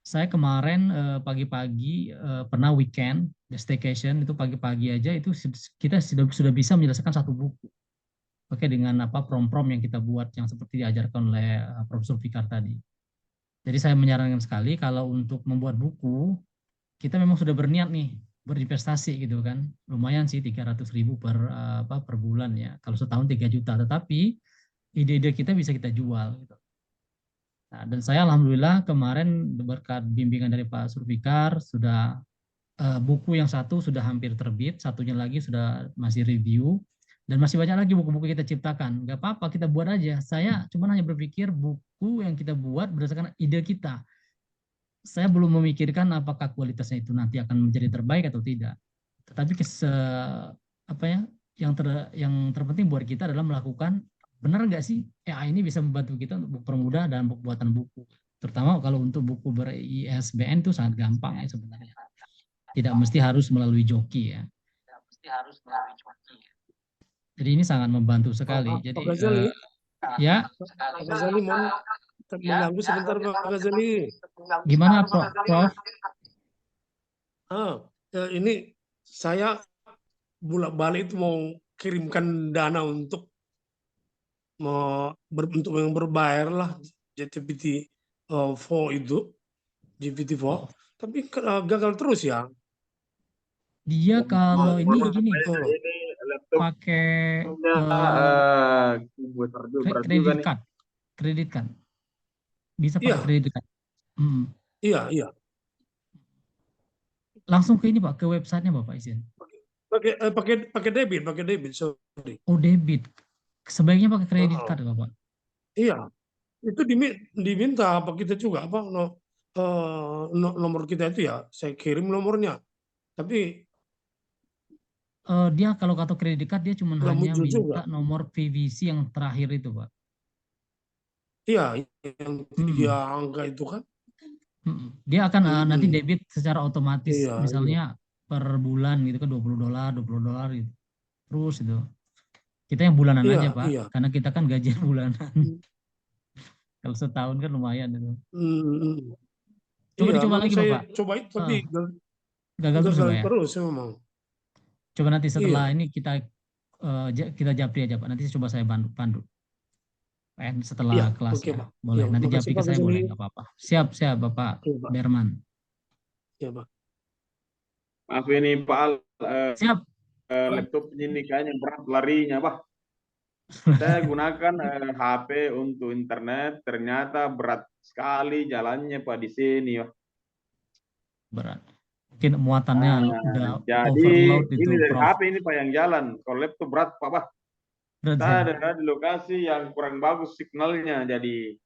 Saya kemarin pagi-pagi pernah weekend staycation itu pagi-pagi aja itu kita sudah bisa menyelesaikan satu buku. Oke, dengan prom-prom yang kita buat yang seperti diajarkan oleh Profesor Fikar tadi. Jadi saya menyarankan sekali kalau untuk membuat buku kita memang sudah berniat nih berinvestasi gitu kan. Lumayan sih 300.000 per bulan ya. Kalau setahun 3 juta. Tetapi ide-ide kita bisa kita jual gitu. Nah, dan saya alhamdulillah kemarin berkat bimbingan dari Pak Surfikar sudah buku yang satu sudah hampir terbit, satunya lagi sudah masih review, dan masih banyak lagi buku-buku kita ciptakan. Gak apa-apa, kita buat aja. Saya cuma hanya berpikir buku yang kita buat berdasarkan ide kita. Saya belum memikirkan apakah kualitasnya itu nanti akan menjadi terbaik atau tidak. Tetapi apa ya, yang terpenting buat kita adalah melakukan, benar nggak sih AI ini bisa membantu kita untuk mempermudah dalam pembuatan buku. Terutama kalau untuk buku ber-ISBN itu sangat gampang ya sebenarnya. Tidak mesti harus melalui joki ya. Jadi ini sangat membantu sekali. Jadi Pak Ghazali, ya, Pak Ghazali mohon mengganggu sebentar Pak Ghazali. gimana Prof? Ini saya bolak-balik itu mau kirimkan dana untuk untuk yang berbayar lah GPT 4 itu, GPT-4, tapi gagal terus ya. Dia kalau ini begini, Ini laptop pakai besar juga, berat juga kredit nih. card, kredit card. Bisa pakai Iya, kredit card. iya. Langsung ke ini Pak, ke websitenya Bapak izin. Pakai debit, sorry. Oh debit, sebaiknya pakai kredit card Bapak. Iya, itu diminta apa kita juga apa nomor kita itu ya, saya kirim nomornya, tapi Dia kalau kartu kredit card dia cuma nggak hanya muncul minta juga. nomor PVC yang terakhir itu Pak. Iya, yang 3 angka itu kan. Dia akan nanti debit secara otomatis, Iya, misalnya per bulan gitu kan $20 gitu. Terus itu. Kita yang bulanan Iya, aja Pak, iya. karena kita kan gajian bulanan. Kalau setahun kan lumayan itu. Coba Iya, dicoba lagi saya Bapak. coba itu tapi Gagal terus Bapak ya. terus memang. Coba nanti setelah Iya. ini kita japri aja Pak. Nanti coba saya pandu. Setelah Iya, kelas oke, ya. Pak. Boleh. Iya, Nanti makasih, japri ke Pak saya Ghazali. boleh, nggak apa-apa. Siap Bapak Iya, Pak. Berman. Iya, Pak. Maaf ini Pak Al, Siap. laptop ini kayaknya berat larinya, Pak. Saya gunakan HP untuk internet, ternyata berat sekali jalannya Pak di sini, Pak. Berat. Mungkin muatannya udah Jadi overload itu ini dari Prof. HP ini Pak yang jalan. Kalau laptop berat Pak. Berat Saya ya? ada di lokasi yang kurang bagus signalnya, jadi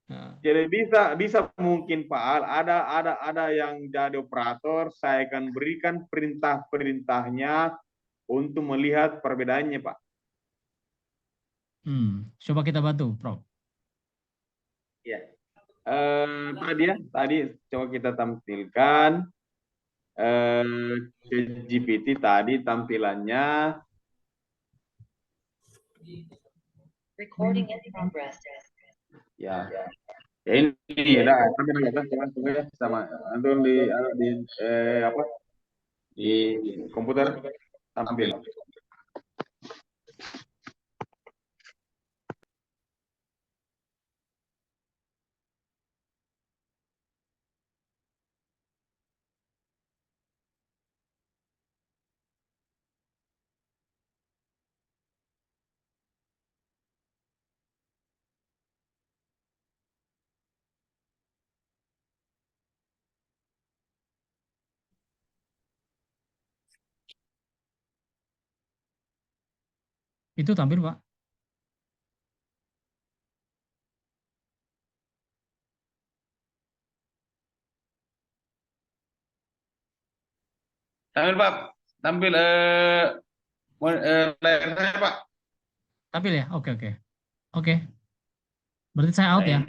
Nah, jadi bisa mungkin Pak Al, ada yang jadi operator, saya akan berikan perintahnya untuk melihat perbedaannya Pak. coba kita bantu Prof. Ya. Tadi coba kita tampilkan GPT tadi tampilannya. Recording in progress. Ya. Ya ini ya, coba sama antum di komputer tampil. Itu tampil Pak. Tampil Pak, tampil layar saya Pak. Tampil ya? Oke. Berarti saya out ya?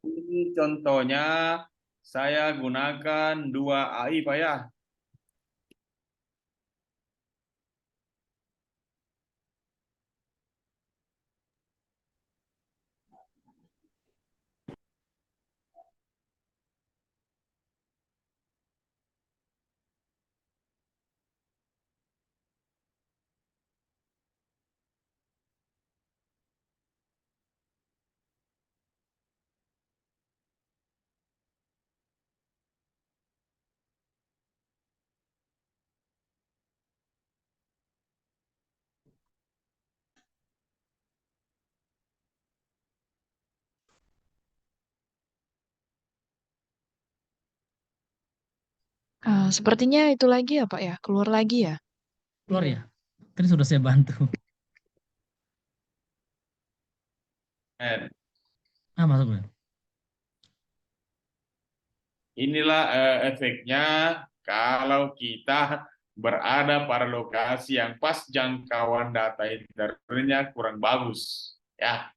Ini contohnya saya gunakan 2 AI Pak ya. Sepertinya itu lagi ya Pak ya, keluar lagi ya. Keluar ya? Tadi sudah saya bantu. Masuk ya. Inilah efeknya kalau kita berada pada lokasi yang pas jangkauan data internetnya kurang bagus. Ya,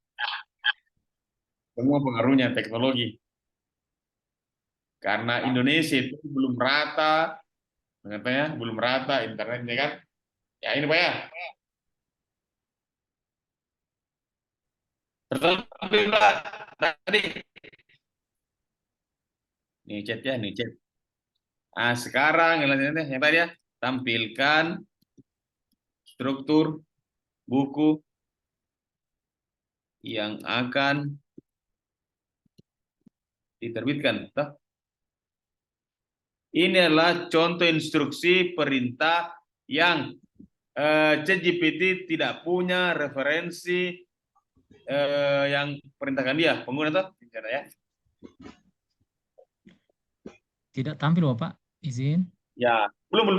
semua pengaruhnya teknologi. Karena Indonesia itu belum rata, katanya belum rata internetnya kan. Ya ini Pak ya. Tertampil Pak tadi. Nih chat ya, nih chat. Sekarang yang tadi ya, tampilkan struktur buku yang akan diterbitkan. Ini adalah contoh instruksi perintah yang ChatGPT tidak punya referensi yang perintahkan dia pengguna tuh, ya. Tidak tampil Bapak, izin. Ya, belum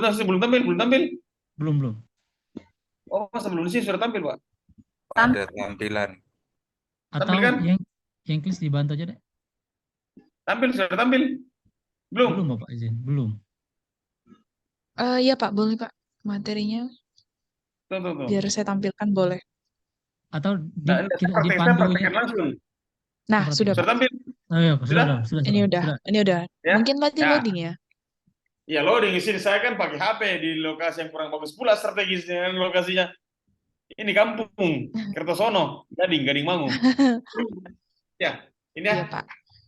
tampil. Belum. Oh, sebelum ini sudah tampil, Pak. Ada tampilan. Atau Tampil kan? yang klis dibantu aja deh. Sudah tampil. Belum. Belum Bapak, izin. Belum. Iya Pak, boleh Pak. Materinya Tuh. biar saya tampilkan boleh. Atau Nah, kita saya dipandu praktekkan ya. langsung. Nah, sudah Sudah Pak. tampil. Oh iya, sudah. Ini udah. Ya. Mungkin lagi Ya. loading ya. Ya, loading di sini saya kan pakai HP di lokasi yang kurang bagus pula strategisnya lokasinya. Ini kampung Kertosono, Gading Mangu. Ya, ini ya. Iya Pak.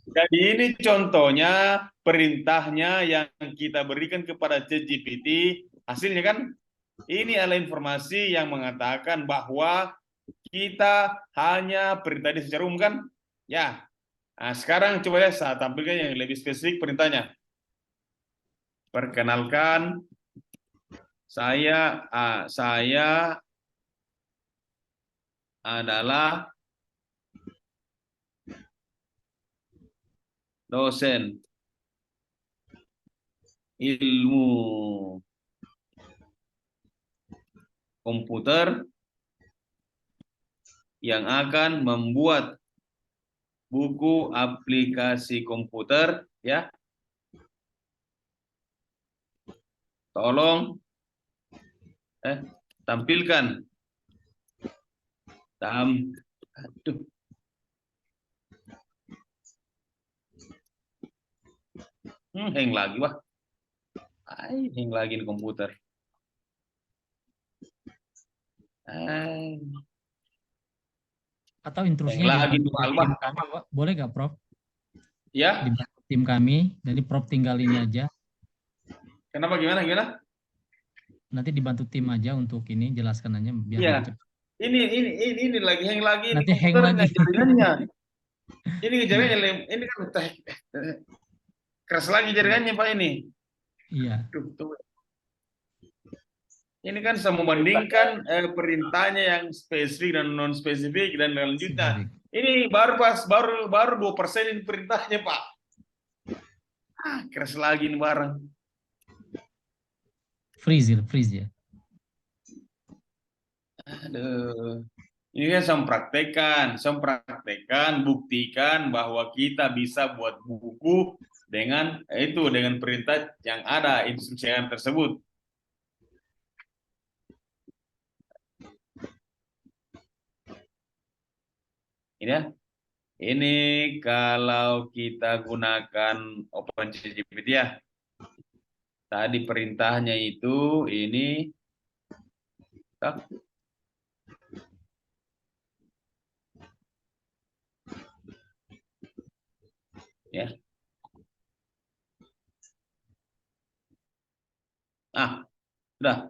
Jadi ini contohnya perintahnya yang kita berikan kepada ChatGPT. Hasilnya kan ini adalah informasi yang mengatakan bahwa kita hanya perintah ini secara umum kan? Ya. Nah, sekarang coba ya saya tampilkan yang lebih spesifik perintahnya. Perkenalkan, saya adalah dosen ilmu komputer yang akan membuat buku aplikasi komputer, ya. Tolong tampilkan. Aduh. Hang lagi, wah. Hang lagi di komputer. Atau instruksinya lagi dibantu tim kami, Pak. Boleh nggak, Prof? Ya. Dibantu tim kami, jadi Prof tinggal ini aja. Kenapa gimana? Nanti dibantu tim aja untuk ini, jelaskan aja biar ya. lebih cepat. Ini lagi hang lagi Nanti di hang komputer lagi. jaringannya. Ini jaringannya ini kan keras lagi jaringannya Pak ini. Iya. Ini kan saya membandingkan perintahnya yang spesifik dan non spesifik dan lanjutnya. Ini baru 2% ini perintahnya Pak. Keras lagi ini barang. Freeze ya. Aduh. Ini kan saya praktekkan, buktikan bahwa kita bisa buat buku dengan perintah yang ada instruksi yang tersebut. Ini ya. Ini kalau kita gunakan OpenChatGPT ya. Tadi perintahnya itu ini. Ya. Sudah.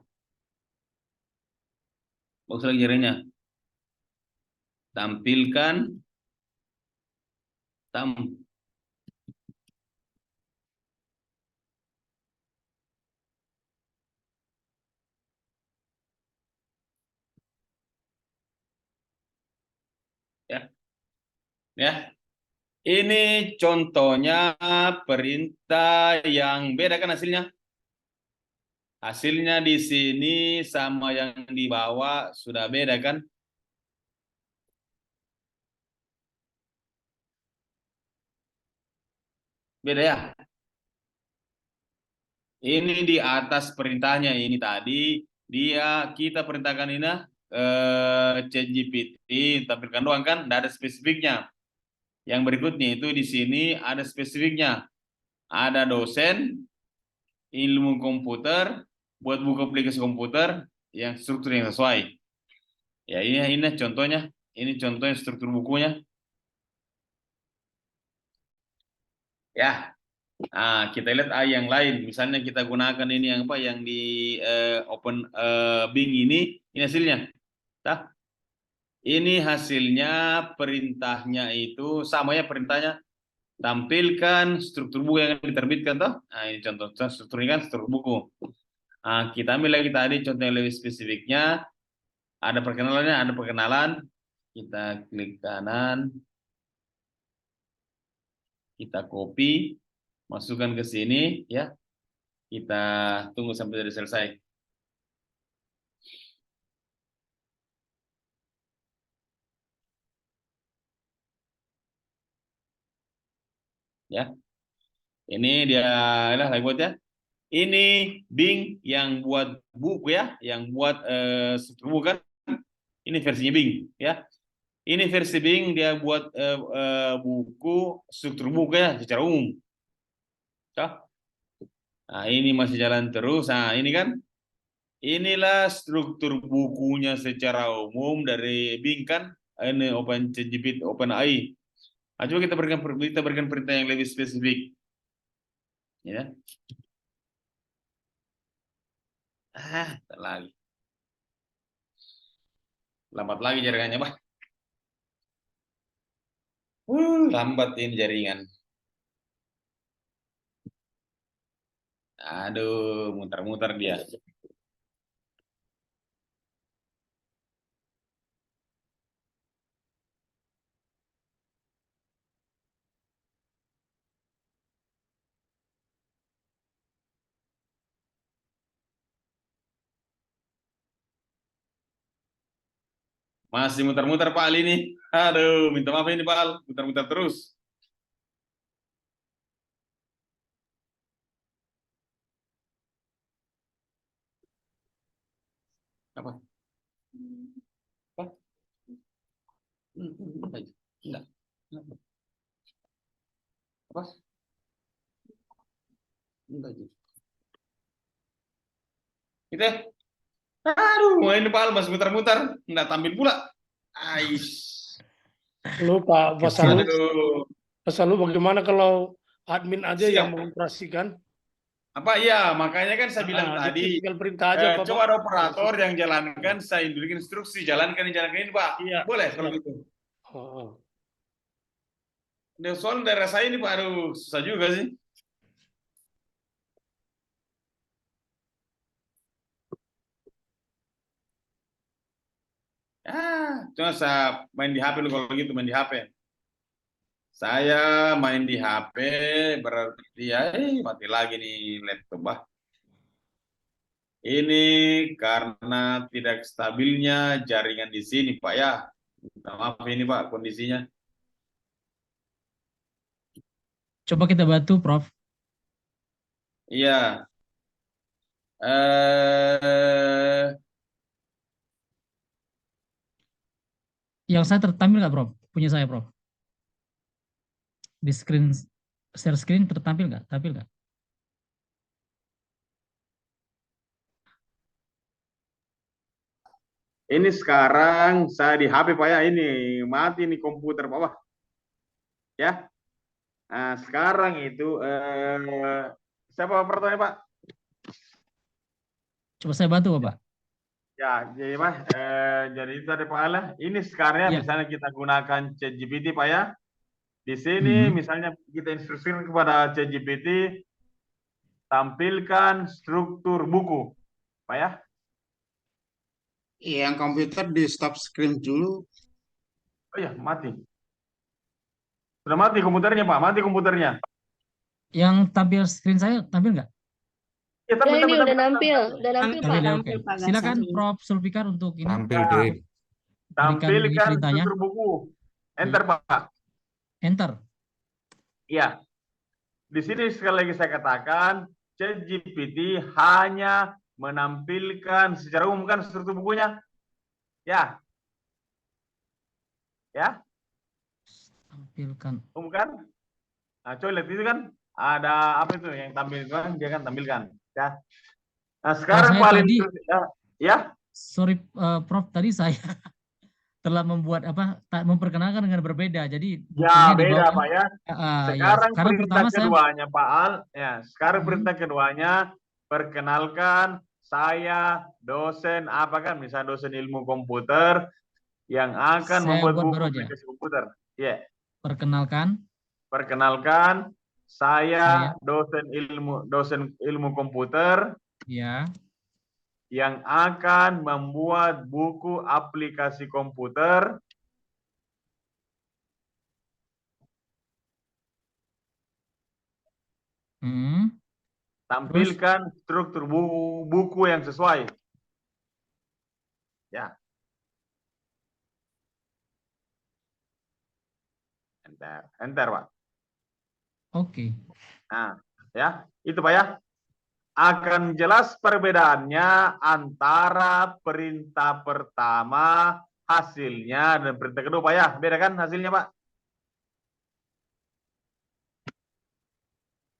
Bagus lagi jaringannya. Tampilkan ya. Ini contohnya perintah yang beda kan hasilnya? Hasilnya di sini sama yang di bawah sudah beda kan? Beda ya? Ini di atas perintahnya ini tadi kita perintahkan ini ChatGPT tampilkan doang kan, tidak ada spesifiknya. Yang berikutnya itu di sini ada spesifiknya. Ada dosen ilmu komputer buat buka aplikasi komputer yang struktur yang sesuai. Ya ini contohnya, ini contohnya struktur bukunya. Ya. Nah, kita lihat yang lain. Misalnya kita gunakan ini yang apa yang di Open Bing ini hasilnya. Tah? Ini hasilnya perintahnya itu sama ya perintahnya. Tampilkan struktur buku yang diterbitkan toh. Nah, ini contoh struktur ini kan struktur buku. Nah, kita ambil lagi tadi contoh yang lebih spesifiknya. Ada perkenalannya, ada perkenalan. Kita klik kanan. Kita copy, masukkan ke sini ya. Kita tunggu sampai dari selesai. Ya. Ini dia lah buat ya. Ini Bing yang buat buku ya, yang buat struktur buku kan. Ini versinya Bing ya. Ini versi Bing dia buat buku struktur buku ya secara umum. Nah, ini masih jalan terus. Nah, ini kan inilah struktur bukunya secara umum dari Bing kan. Ini OpenChatGPT, OpenAI. Nah, coba kita berikan perintah yang lebih spesifik. Ya. Tak lagi. Lambat lagi jaringannya, Pak. Lambat ini jaringan. Aduh, muter-muter dia. Masih muter-muter Pak Ali ini. Aduh, minta maaf ini Pak Al, muter-muter terus. Apa? Apa? Enggak. Apa? Enggak. Gitu ya? Aduh, ini Pak Al masih muter-muter, enggak tampil pula. Aish. Lu Pak Fasalu, Aduh. Fasalu bagaimana kalau admin aja yang Siap. mengoperasikan? Apa ya, makanya kan saya bilang Dia tadi, tinggal perintah aja Pak. coba ada operator yang jalankan, saya berikan instruksi, jalankan ini Pak. Iya. Boleh kalau gitu. Soal daerah saya ini Pak, aduh susah juga sih. Cuma saya main di HP lu kalau gitu, main di HP. Saya main di HP berarti ya mati lagi nih laptop Bah. Ini karena tidak stabilnya jaringan di sini Pak ya. Minta maaf ini Pak kondisinya. Coba kita bantu, Prof. Iya. Yang saya tertampil nggak, Prof? Punya saya, Prof. Di screen, share screen tertampil nggak? Tampil nggak? Ini sekarang saya di HP Pak ya, ini mati nih komputer Pak. Ya. Nah, sekarang itu siapa pertanyaan Pak? Coba saya bantu, Bapak. Ya, jadi Pak, jadi itu ada Pak Ala. Ini sekarang Ya. misalnya kita gunakan ChatGPT Pak ya. Di sini misalnya kita instruksikan kepada ChatGPT tampilkan struktur buku, Pak ya. Yang komputer di stop screen dulu. Oh iya, mati. Sudah mati komputernya, Pak. Mati komputernya. Yang tampil screen saya tampil nggak? Ya, Udah ini tampil, udah nampil Pak. Tampil ya, oke. Pak Silakan Gasani. Prof Sulfikar untuk ini Tampil Ya. deh. berikan ini Tampilkan ceritanya. struktur buku. Enter, Pak. Enter. Iya. Di sini sekali lagi saya katakan, ChatGPT hanya menampilkan secara umum kan struktur bukunya. Ya. Ya, Tampilkan. umum kan? Nah, coba lihat itu kan ada apa itu yang tampilkan, dia kan tampilkan. Ya. Nah, sekarang saya paling tadi- ya. Sorry Prof, tadi saya telah membuat memperkenalkan dengan berbeda. Jadi Ya, bukunya di beda, bawah. Pak ya. Ya. Sekarang Karena perintah pertama saya keduanya, Pak Al. Ya, sekarang perintah keduanya, perkenalkan saya dosen apa kan, misalnya dosen ilmu komputer yang akan Saya membuat buat buku baru aja. aplikasi komputer. Ya, perkenalkan saya dosen ilmu komputer ya. yang akan membuat buku aplikasi komputer tampilkan struktur buku yang sesuai. Ya. Enter, Pak. Oke. Nah, ya, itu Pak ya. Akan jelas perbedaannya antara perintah pertama hasilnya dan perintah kedua, Pak ya. Beda kan hasilnya, Pak?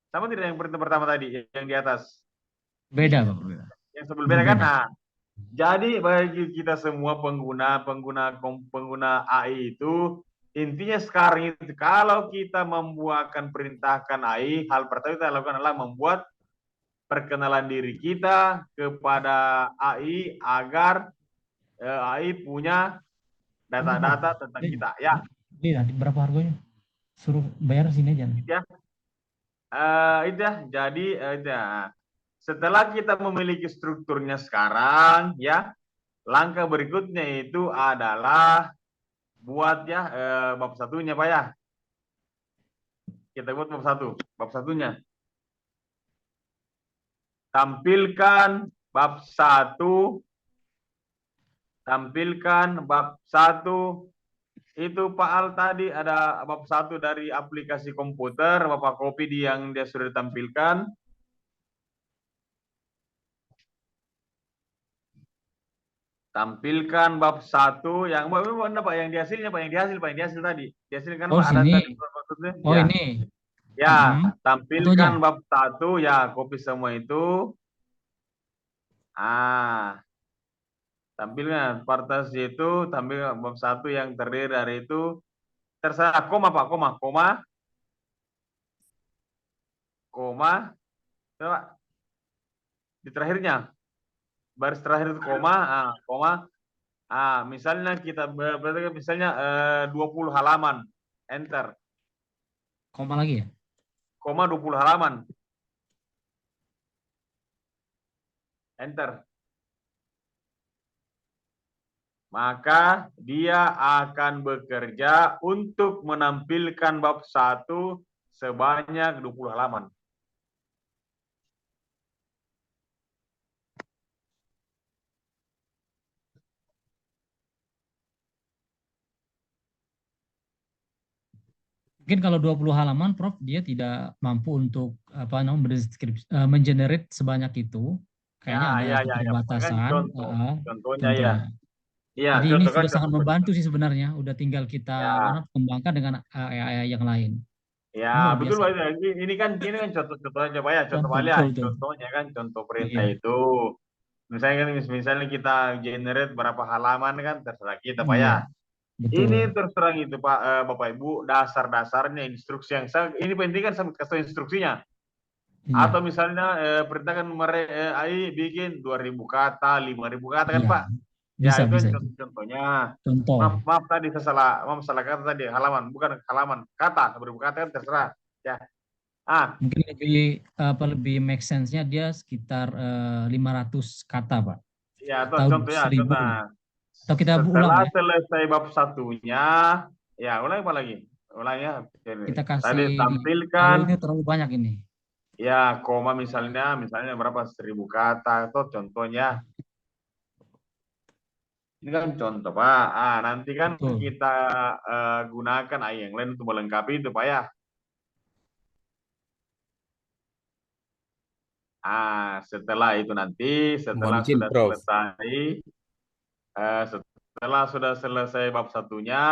Sama tidak yang perintah pertama tadi, yang di atas? Beda, Pak. Beda. Yang sebelum beda kan? Nah, jadi bagi kita semua pengguna AI itu, intinya sekarang itu kalau kita perintahkan AI, hal pertama kita lakukan adalah membuat perkenalan diri kita kepada AI agar AI punya data-data tentang kita. Ya. Ini nanti berapa harganya? Suruh bayar sini aja. Ya. Itu ya. Jadi setelah kita memiliki strukturnya sekarang, ya, langkah berikutnya itu adalah buat ya bab satunya, Pak ya. Kita buat bab satunya. Tampilkan bab 1. Tampilkan bab 1. Itu Pak Al tadi ada bab 1 dari aplikasi komputer, Bapak copy yang dia sudah ditampilkan. Tampilkan bab 1 yang mana Pak yang dihasilnya Pak, yang dihasil tadi. Dihasilkan Pak ada tadi maksudnya. Oh, ya. ini. Ya, tampilkan bab 1 ya, copy semua itu. Tampilkan partasi itu, tampilkan bab 1 yang terdiri dari itu. Terserah koma Pak, koma. Coba. Di terakhirnya. Baris terakhir itu koma. Misalnya kita misalnya 20 halaman. Enter. Koma lagi ya? Koma 20 halaman. Enter. Maka dia akan bekerja untuk menampilkan bab 1 sebanyak 20 halaman. Mungkin kalau 20 halaman, Prof, dia tidak mampu untuk mengenerate sebanyak itu. Kayaknya ada keterbatasan. Contohnya ya. Iya, jadi ini sudah sangat membantu sih sebenarnya. Udah tinggal kita kembangkan dengan AI yang lain. Ya, betul Pak. Ini kan contoh aja Pak ya. Contohnya kan contoh perintah itu. Misalnya kita generate berapa halaman kan terserah kita Pak ya. Betul. Ini terus terang itu Pak, Bapak Ibu, dasar-dasarnya instruksi yang ini penting kan sama kasih instruksinya. Atau misalnya perintahkan AI bikin 2.000 kata, 5.000 kata kan Pak. Bisa, itu bisa. contohnya. Contoh. Maaf tadi saya salah kata tadi, halaman, bukan halaman, kata, 1.000 kata kan terserah. Ya. Mungkin lebih make sense-nya dia sekitar 500 kata, Pak. Ya, atau contohnya, Atau kita ulang setelah ya. selesai bab 1-nya, ya ulang apa lagi? ulang ya. Kita Tadi kasih tampilkan ini terlalu banyak ini. ya koma misalnya berapa 1000 kata atau contohnya. Ini kan contoh Pak. Nanti kan Betul. kita gunakan AI yang lain untuk melengkapi itu Pak ya. Setelah itu nanti, setelah Mohon izin, sudah Prof. selesai, setelah sudah selesai bab satunya,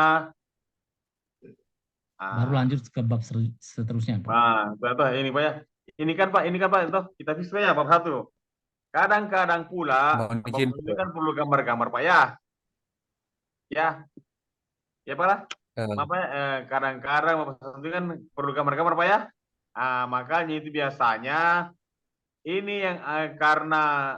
Baru lanjut ke bab seterusnya, Pak. ini Pak ya. Ini kan Pak, itu kita bisa ya bab 1. Kadang-kadang pula Mohon bab izin, 1 ini kan perlu gambar-gambar Pak ya. Ya Pak lah. Maaf ya, kadang-kadang bab 1 kan perlu gambar-gambar Pak ya. Makanya itu biasanya ini yang karena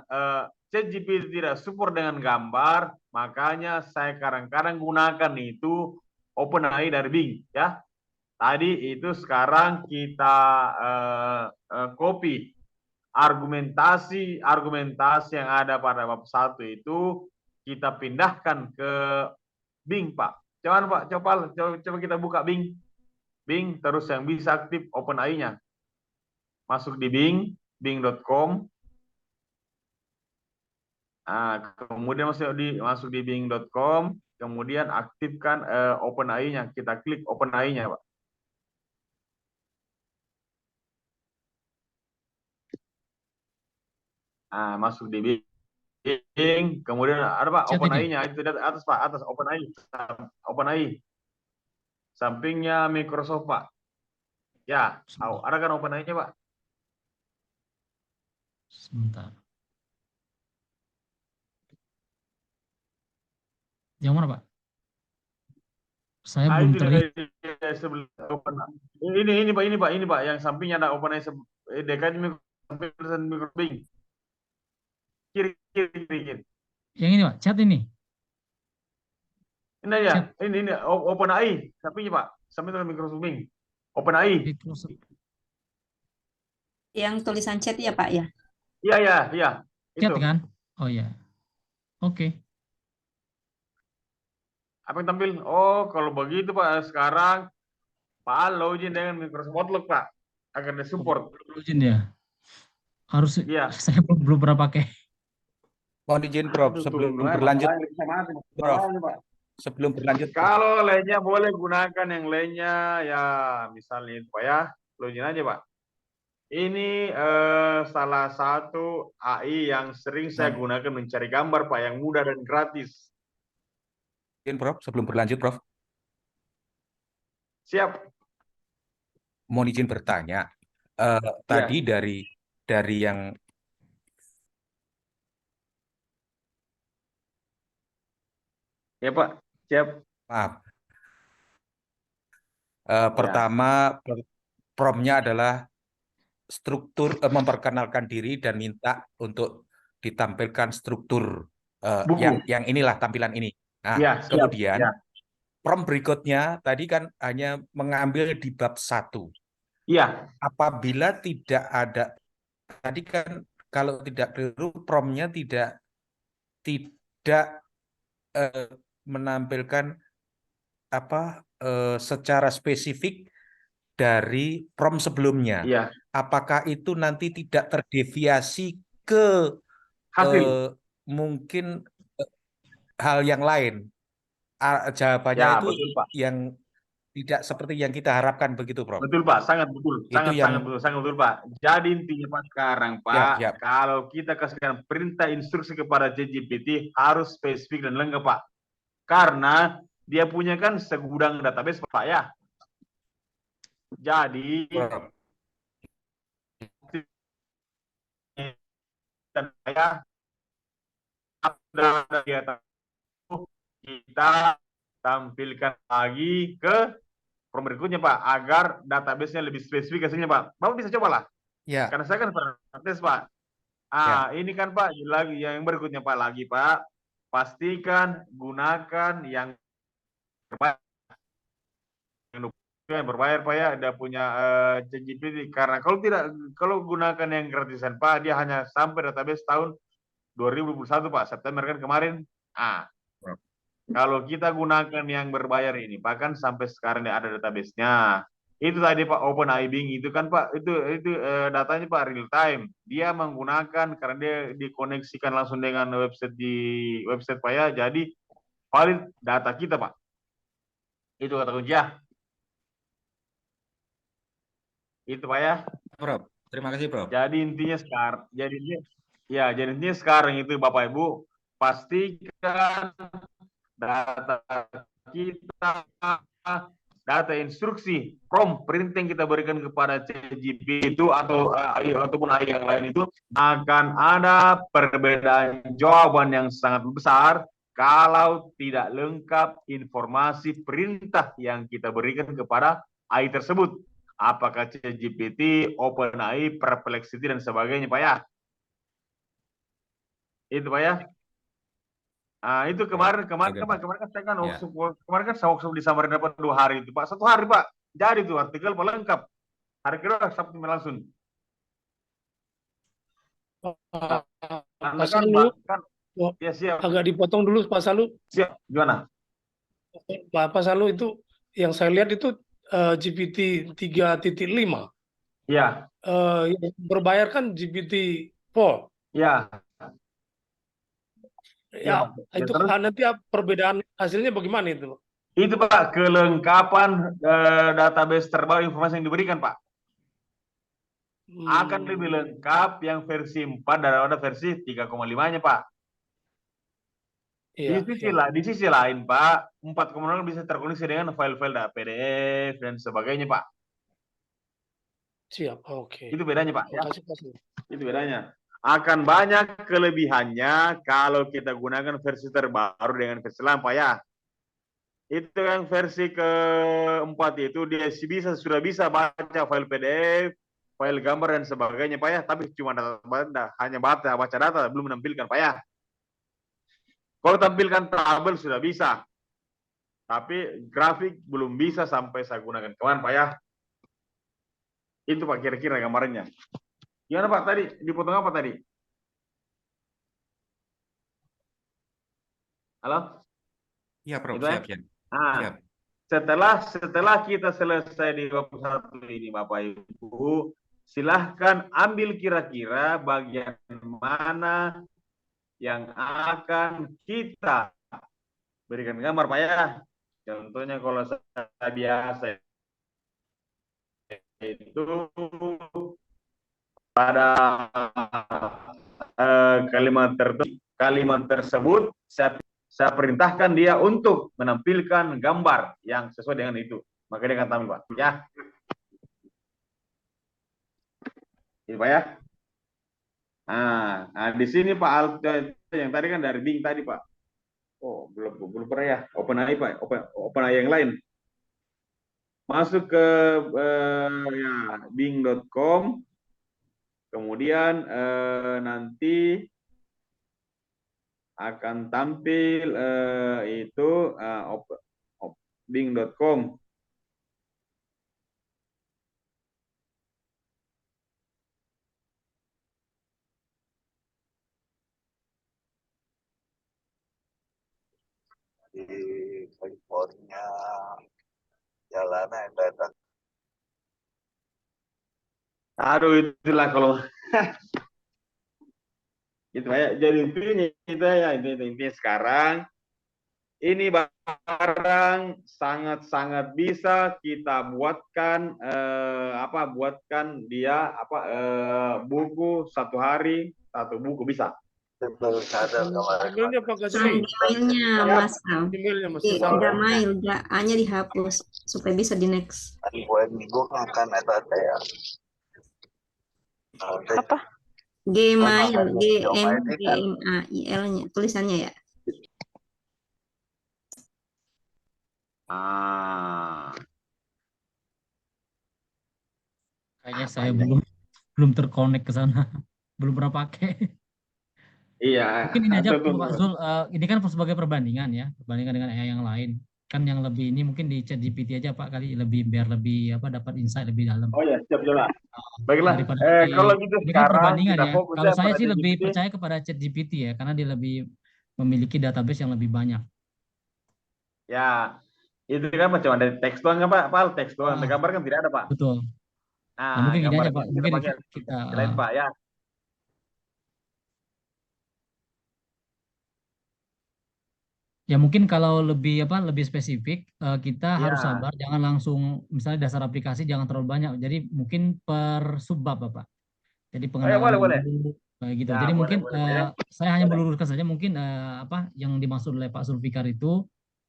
ChatGPT tidak support dengan gambar, makanya saya kadang-kadang gunakan itu OpenAI dari Bing ya. Tadi itu sekarang kita copy argumentasi yang ada pada bab 1 itu kita pindahkan ke Bing Pak. Coba kita buka Bing. Bing terus yang bisa aktif OpenAI-nya. Masuk di bing.com. Kemudian masuk di bing.com, kemudian aktifkan OpenAI-nya. Kita klik OpenAI-nya, Pak. Masuk di Bing, kemudian ada Pak OpenAI-nya itu di atas Pak, atas OpenAI. Sampingnya Microsoft Pak. Ya, ada kan OpenAI-nya Pak? Sebentar. Yang mana Pak? Saya belum terlihat. Ini Pak, yang sampingnya ada OpenAI dekat Microsoft Bing. Kiri. Yang ini Pak, chat ini. Ini ya, ini OpenAI, sampingnya Pak, samping dengan Microsoft Bing. OpenAI. Yang tulisan chat ya Pak ya? Iya. Chat Itu. kan? Oh ya. Oke. Apa yang tampil? Oh, kalau begitu Pak, sekarang Pak login dengan Microsoft Outlook Pak, agar disupport. Login ya. Harus. Iya. Saya belum pernah pakai. Mohon izin Prof, sebelum berlanjut. Prof, sebelum berlanjut. Kalau lainnya boleh gunakan yang lainnya ya, misalnya itu Pak ya, login aja Pak. Ini salah satu AI yang sering saya gunakan mencari gambar Pak, yang mudah dan gratis. Prof, sebelum berlanjut Prof. Siap. Mohon izin bertanya. Tadi dari yang ya Pak, siap. Maaf. Pertama, prompt-nya adalah struktur memperkenalkan diri dan minta untuk ditampilkan struktur yang inilah tampilan ini. Nah, kemudian prompt berikutnya tadi kan hanya mengambil di bab 1. Iya. Apabila tidak ada, tadi kan kalau tidak keliru prompt-nya tidak menampilkan secara spesifik dari prompt sebelumnya. Iya. Apakah itu nanti tidak terdeviasi ke hasil mungkin hal yang lain? Jawabannya ya, itu betul, Pak. yang tidak seperti yang kita harapkan begitu, Prof. Betul Pak, sangat betul, sangat betul Pak. Jadi intinya Pak sekarang Pak, kalau kita kasihkan perintah instruksi kepada ChatGPT harus spesifik dan lengkap Pak, karena dia punya kan segudang database Pak ya. Jadi dan saya kita tampilkan lagi ke prompt berikutnya Pak, agar database-nya lebih spesifik hasilnya Pak. Bapak bisa coba lah. Ya. Karena saya kan pernah tes Pak. Ini kan Pak, lagi yang berikutnya Pak lagi Pak. Pastikan gunakan yang berbayar Pak ya, ada punya ChatGPT. Karena kalau gunakan yang gratisan Pak, dia hanya sampai database tahun 2021 Pak, September kan kemarin. Kalau kita gunakan yang berbayar ini, bahkan sampai sekarang ada database-nya. Itu tadi Pak OpenAI Bing itu kan Pak, itu datanya Pak real time. Dia menggunakan karena dia dikoneksikan langsung dengan website Pak ya, jadi valid data kita Pak. Itu kata kunci ya. Itu Pak ya. Prof. Terima kasih, Prof. Jadi intinya sekarang itu Bapak Ibu pastikan data kita, data instruksi, prompt, perintah yang kita berikan kepada ChatGPT itu ataupun AI yang lain itu akan ada perbedaan jawaban yang sangat besar kalau tidak lengkap informasi perintah yang kita berikan kepada AI tersebut. Apakah ChatGPT, OpenAI, Perplexity dan sebagainya, Pak ya. Itu Pak ya. Nah, itu kemarin kan saya kan kemarin kan saya workshop di Samarinda dapat 2 hari itu Pak. 1 hari Pak. Jadi itu artikel lengkap. Hari kedua Sabtu langsung. Pak Salu, ya siap. agak dipotong dulu Pak Salu. Siap. Gimana? Pak Salu itu yang saya lihat itu GPT 3.5. Ya. Yang berbayar kan GPT-4. Ya. Ya, itu nanti perbedaan hasilnya bagaimana itu? Itu Pak, kelengkapan database terbaru informasi yang diberikan Pak. Akan lebih lengkap yang versi 4 daripada versi 3,5-nya Pak. Iya, di sisi lain Pak, 4,0 bisa terkoneksi dengan file-file PDF dan sebagainya Pak. Siap, oke. Itu bedanya Pak. Ya. Makasih, Pak Salu. Itu bedanya. Akan banyak kelebihannya kalau kita gunakan versi terbaru dengan versi lama Pak ya. Itu yang versi ke-4 itu dia sudah bisa baca file PDF, file gambar dan sebagainya Pak ya, tapi cuma hanya baca data, belum menampilkan Pak ya. Kalau tampilkan tabel sudah bisa, tapi grafik belum bisa sampai saya gunakan kemarin Pak ya. Itu Pak kira-kira gambarnya. Gimana Pak tadi? Dipotong apa tadi? Halo? Iya, Prof. Itu Siap, ya? siap. Nah, setelah kita selesai di 21 ini Bapak Ibu, silahkan ambil kira-kira bagian mana yang akan kita berikan gambar Pak ya. Contohnya kalau saya biasa itu pada kalimat tersebut saya perintahkan dia untuk menampilkan gambar yang sesuai dengan itu. Maka dia akan tampil Pak. Ya. Ini Pak ya. Nah, di sini Pak Alto yang tadi kan dari Bing tadi Pak. Oh, belum pernah ya. OpenAI Pak. OpenAI yang lain. Masuk ke bing.com. Kemudian nanti akan tampil itu bing.com. Di California jalanan datang. Aduh, itulah kalau gitu ya. Jadi intinya sekarang ini barang sangat bisa kita buatkan buatkan dia buku 1 hari 1 buku bisa. Emailnya Pak Emailnya Mas Al. Emailnya Mas Udah mail, A-nya dihapus supaya bisa di next. Buat minggu akan ada ya. Apa? Gmail, Gmail-nya tulisannya ya. Kayaknya saya belum terkonek ke sana, belum pernah pakai. Iya. Mungkin ini aja Pak Zul, ini kan sebagai perbandingan ya, perbandingan dengan AI yang lain. Kan yang lebih ini mungkin di ChatGPT aja Pak kali biar lebih dapat insight lebih dalam. Oh ya, siap jelas. Baiklah. Kalau gitu ini kan sekarang perbandingan kita ya. fokus Kalau saya pada sih lebih ChatGPT. percaya kepada ChatGPT ya, karena dia lebih memiliki database yang lebih banyak. Ya, itu kan cuma dari teks doang kan Pak? Teks doang. Gambar kan tidak ada Pak. Betul. Nah, Nah, mungkin gini gambar aja ini Pak, kita mungkin pakai kita lain Pak ya. ya mungkin kalau lebih spesifik kita harus Ya. sabar, jangan langsung misalnya dasar aplikasi jangan terlalu banyak. Jadi mungkin per subbab Bapak. Jadi pengenalan boleh. dulu kayak gitu. Ya, Jadi boleh, mungkin boleh, Pak, ya. saya hanya meluruskan saja mungkin apa yang dimaksud oleh Pak Zulfikar itu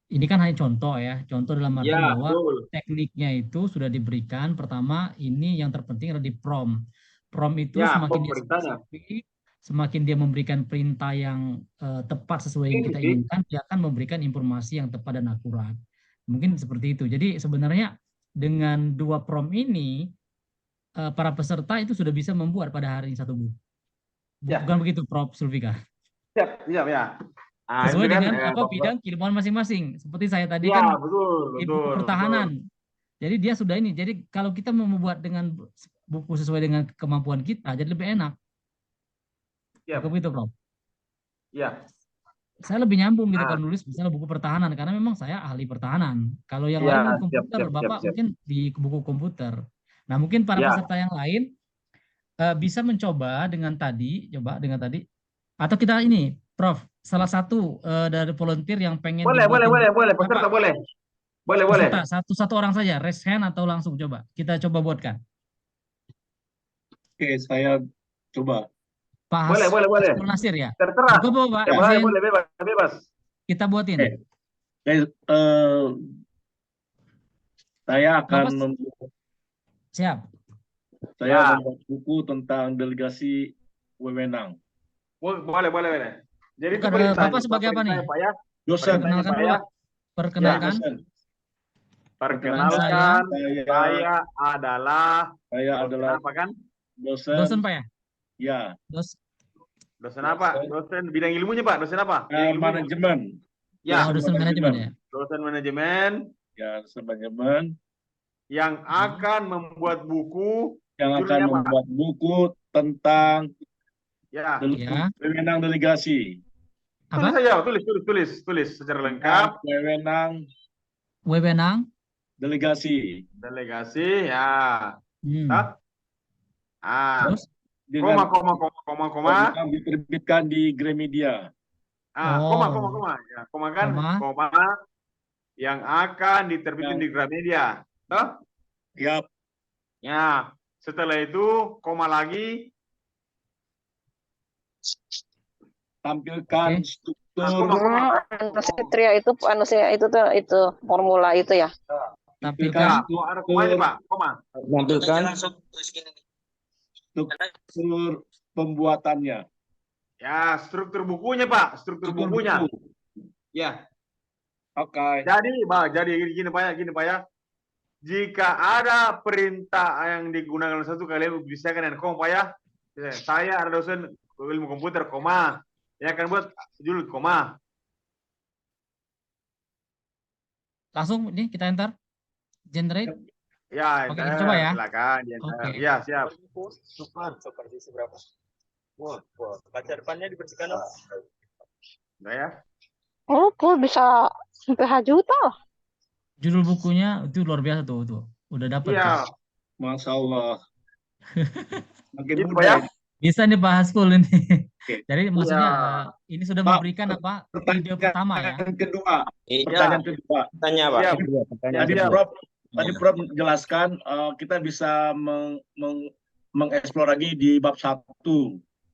ini kan hanya contoh ya. Contoh dalam arti Ya, bahwa betul. tekniknya itu sudah diberikan. Pertama, ini yang terpenting adalah di prompt. Prompt itu Ya, semakin dia pemerintahnya. spesifik, semakin dia memberikan perintah yang tepat sesuai yang kita inginkan, dia akan memberikan informasi yang tepat dan akurat. Mungkin seperti itu. Jadi sebenarnya dengan 2 prompt ini para peserta itu sudah bisa membuat pada hari ini 1 buku. Ya. Bukan begitu, Prof. Sulfikar? Siap ya. Nah, Sesuai itu kan, dengan bidang keilmuan masing-masing. Seperti saya tadi ya, kan betul, di buku pertahanan. Jadi dia sudah ini. Jadi kalau kita mau membuat dengan buku sesuai dengan kemampuan kita, jadi lebih enak. Siap. Begitu, Prof. Ya. Saya lebih nyambung gitu kalau nulis misalnya buku pertahanan karena memang saya ahli pertahanan. Kalau yang Ya, lain komputer, Bapak mungkin di buku komputer. Nah, mungkin para peserta yang lain bisa mencoba dengan tadi, atau kita ini, Prof, salah satu dari volunteer yang pengen Boleh, peserta Bapak, boleh. Boleh. Peserta, satu orang saja, raise hand atau langsung coba. Kita coba buatkan. Oke, saya coba. Pak Boleh. Nasir ya? Terserah. Buka, Pak. Ya, boleh, bebas. Kita buatin. Saya akan Bapak, membuat, siap. saya membuat buku tentang delegasi wewenang. Boleh. Jadi itu Bukan, Bapak sebagai apa nih? Pak ya. Dosen. Perkenalkan dulu. Perkenalkan. Perkenalkan, saya adalah apa kan? Dosen Pak ya? Ya. Dosen apa? Dosen bidang ilmunya Pak. Dosen apa? Manajemen. Ya. Dosen manajemen ya. Dosen manajemen. Ya, dosen manajemen. Yang akan membuat buku. Yang akan membuat buku tentang wewenang delegasi. Apa? Tulis secara lengkap. Wewenang delegasi ya. Terus koma diterbitkan di Gramedia. Koma ya, koma yang akan diterbitkan di Gramedia. Yap. Ya, setelah itu koma lagi tampilkan struktur. Satria itu itu formula itu ya. Tampilkan ada koma ini Pak, koma. Tampilkan struktur pembuatannya. Ya, struktur bukunya Pak, struktur bukunya. Ya. Oke. Jadi gini Pak ya. Jika ada perintah yang digunakan satu kalian bisa kan dengan koma Pak ya. Saya ada dosen ilmu komputer koma. Ya kan buat judul koma. Langsung ini kita enter generate. Ya, oke, kita coba ya. Silakan. Oke. Ya, siap. Supervisi berapa? Baca depannya dibersihkan. Enggak ya? Oh, kok bisa sampai juta? Judul bukunya itu luar biasa tuh. Udah dapat. Iya. Masya Allah. Makin Gitu, mudah. ya? Bisa nih bahas full ini. Oke. Jadi maksudnya ini sudah memberikan apa video pertama ya. Pertanyaan kedua. Tanya Pak. Tadi Prof menjelaskan kita bisa mengeksplor lagi di bab 1.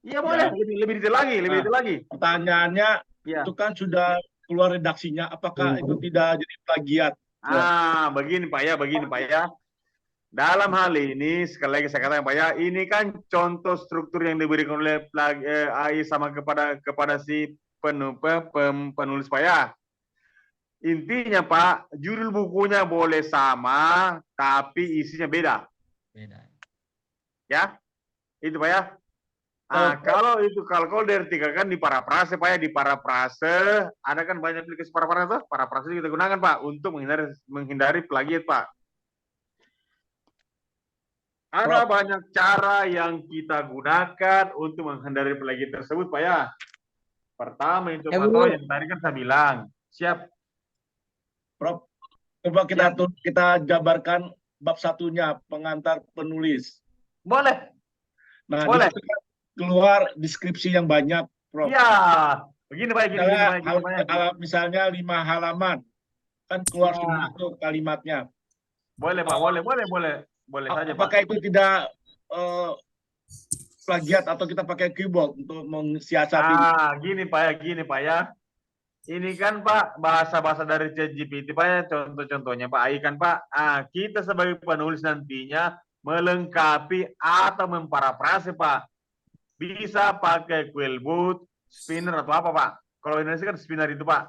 Iya boleh, lebih detail lagi, Pertanyaannya, itu kan sudah keluar redaksinya, apakah itu tidak jadi plagiat? Begini Pak ya. Dalam hal ini sekali lagi saya katakan Pak ya, ini kan contoh struktur yang diberikan oleh AI sama kepada si penulis Pak ya. Intinya Pak, judul bukunya boleh sama, tapi isinya beda. Ya, itu Pak ya. Kalau diartikelkan di parafrase Pak ya, di parafrase ada kan banyak aplikasi parafrase kita gunakan Pak untuk menghindari plagiat Pak. Ada banyak cara yang kita gunakan untuk menghindari plagiat tersebut Pak ya. Pertama itu yang tadi kan saya bilang, siap. Prof, coba kita jabarkan bab satunya, pengantar penulis. Boleh. Nah, Boleh. di situ kan keluar deskripsi yang banyak, Prof. Iya. Begini Pak, gini Pak. Misalnya 5 halaman, kan keluar semua tuh kalimatnya. Boleh Pak, boleh saja Pak. Apakah itu tidak plagiat atau kita pakai keyboard untuk mensiasati? Gini Pak ya. Ini kan Pak bahasa-bahasa dari ChatGPT Pak ya, contoh-contohnya Pak. Kan Pak, kita sebagai penulis nantinya melengkapi atau memparafrase Pak. Bisa pakai Quillboot, spinner atau apa Pak? Kalau Indonesia kan spinner itu Pak.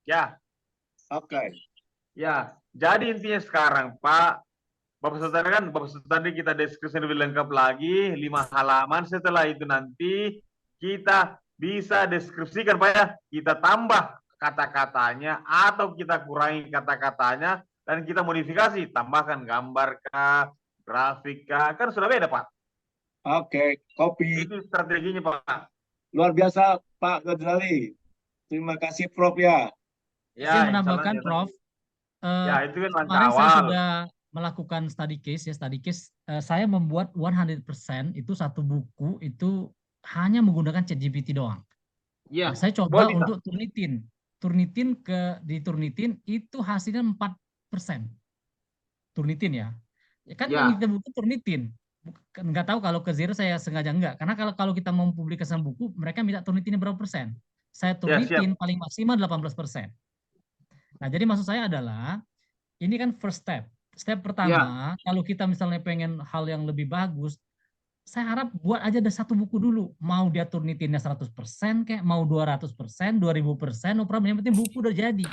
Ya. Oke. Ya, jadi intinya sekarang Pak, Bapak tadi kita deskripsi lebih lengkap lagi, 5 halaman. Setelah itu nanti kita bisa deskripsikan Pak ya, kita tambah kata-katanya atau kita kurangi kata-katanya dan kita modifikasi, tambahkan gambar kah, grafik kah, kan sudah beda Pak. Oke, copy. Itu strateginya Pak. Luar biasa Pak Ghazali. Terima kasih Prof ya. Saya menambahkan Prof. Ya, itu kan langkah kemarin saya awal. sudah melakukan study case ya, saya membuat 100% itu satu buku itu hanya menggunakan ChatGPT doang. Iya. Nah, saya coba untuk Turnitin itu hasilnya 4%. Turnitin ya. Kan yang kita buku Turnitin. Nggak tahu kalau ke Zero saya sengaja enggak. Karena kalau kita mau publikasikan buku, mereka minta Turnitinnya berapa persen. Saya Turnitin paling maksimal 18%. Nah, jadi maksud saya adalah ini kan first step. Step pertama, kalau kita misalnya pengen hal yang lebih bagus, saya harap buat aja ada satu buku dulu. Mau dia Turnitinnya 100% kayak mau 200%, 2000%, no problem. Yang penting buku udah jadi.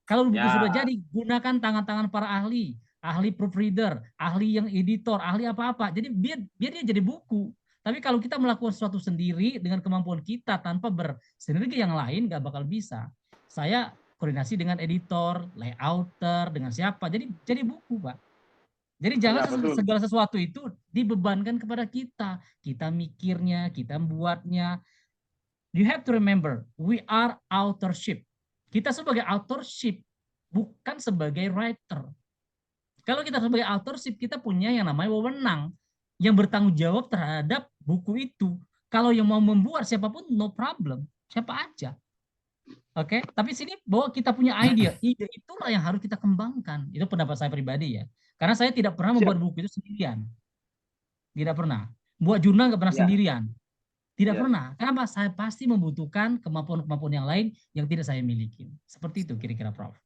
Kalau buku sudah jadi, gunakan tangan-tangan para ahli proofreader, ahli yang editor, ahli apa-apa. Jadi biar dia jadi buku. Tapi kalau kita melakukan sesuatu sendiri dengan kemampuan kita tanpa bersinergi yang lain, nggak bakal bisa. Saya koordinasi dengan editor, layouter, dengan siapa. Jadi buku, Pak. Jadi jangan segala sesuatu itu dibebankan kepada kita. Kita mikirnya, kita membuatnya. You have to remember, we are authorship. Kita sebagai authorship, bukan sebagai writer. Kalau kita sebagai authorship, kita punya yang namanya wewenang, yang bertanggung jawab terhadap buku itu. Kalau yang mau membuat siapapun, no problem. Siapa aja. Oke, tapi sini bahwa kita punya ide itulah yang harus kita kembangkan. Itu pendapat saya pribadi ya. Karena saya tidak pernah membuat buku itu sendirian. Tidak pernah. Buat jurnal nggak pernah sendirian. Tidak pernah. Kenapa? Saya pasti membutuhkan kemampuan-kemampuan yang lain yang tidak saya miliki. Seperti itu kira-kira Prof.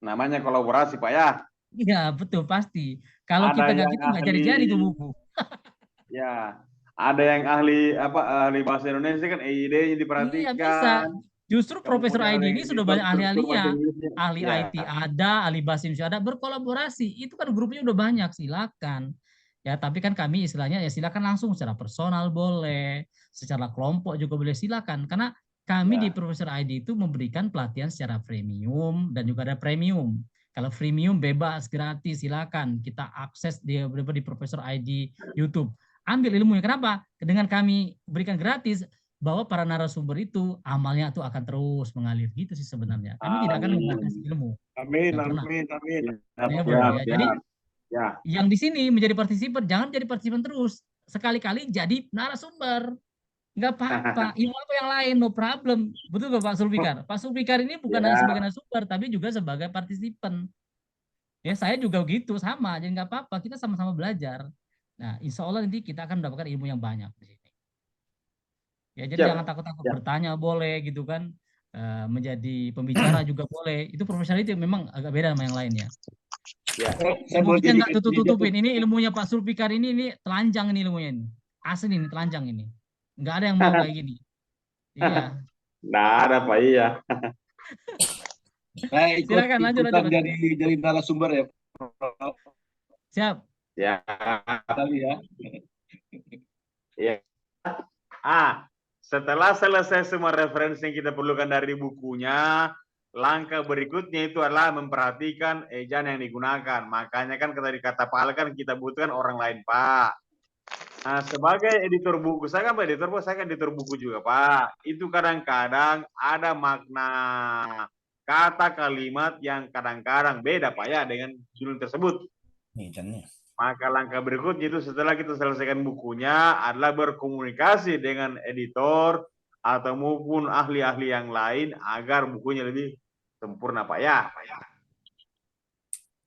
Namanya kolaborasi Pak ya. Iya, betul pasti. Kalau kita nggak gitu nggak jadi-jadi tuh buku. Ya, ada yang ahli bahasa Indonesia kan ide-nya diperhatikan. Iya, bisa. Justru Profesor ID ini sudah banyak ahli-ahlinya. Ahli IT ada, ahli bahasa Indonesia ada, berkolaborasi. Itu kan grupnya udah banyak, silakan. Ya, tapi kan kami istilahnya ya silakan langsung secara personal boleh, secara kelompok juga boleh, silakan. Karena kami di Profesor ID itu memberikan pelatihan secara premium dan juga ada premium. Kalau premium bebas, gratis, silakan. Kita akses di Profesor ID YouTube. Ambil ilmunya. Kenapa? Dengan kami berikan gratis, bahwa para narasumber itu amalnya itu akan terus mengalir gitu sih sebenarnya. Kami tidak akan membatasi ilmu. Amin. Jadi yang di sini menjadi partisipan, jangan jadi partisipan terus. Sekali-kali jadi narasumber. Nggak apa-apa. Ilmu apa yang lain, no problem. Betul nggak Pak Sulfikar? Pak Sulfikar ini bukan hanya sebagai narasumber, tapi juga sebagai partisipan. Ya saya juga gitu, sama. Jadi nggak apa-apa, kita sama-sama belajar. Nah, insya Allah nanti kita akan mendapatkan ilmu yang banyak di sini. Ya, jadi jangan takut-takut bertanya boleh gitu kan, menjadi pembicara juga boleh. Itu profesional itu memang agak beda sama yang lainnya. Kita nggak tutup-tutupin. Ini ilmunya Pak Sulfikar ini telanjang ini ilmunya ini. Asli ini telanjang ini. Nggak ada yang mau kayak gini. Iya. Nah, ada Pak iya. Silakan lanjut. Jadi narasumber ya. Siap. Ya. Kali ya. Iya. Setelah selesai semua referensi yang kita perlukan dari bukunya, langkah berikutnya itu adalah memperhatikan ejaan yang digunakan. Makanya kan tadi kata Pak Al kan kita butuhkan orang lain Pak. Nah, sebagai editor buku, saya kan editor buku juga Pak. Itu kadang-kadang ada makna kata kalimat yang kadang-kadang beda Pak ya dengan judul tersebut. Maka langkah berikutnya itu setelah kita selesaikan bukunya adalah berkomunikasi dengan editor atau maupun ahli-ahli yang lain agar bukunya lebih sempurna Pak ya.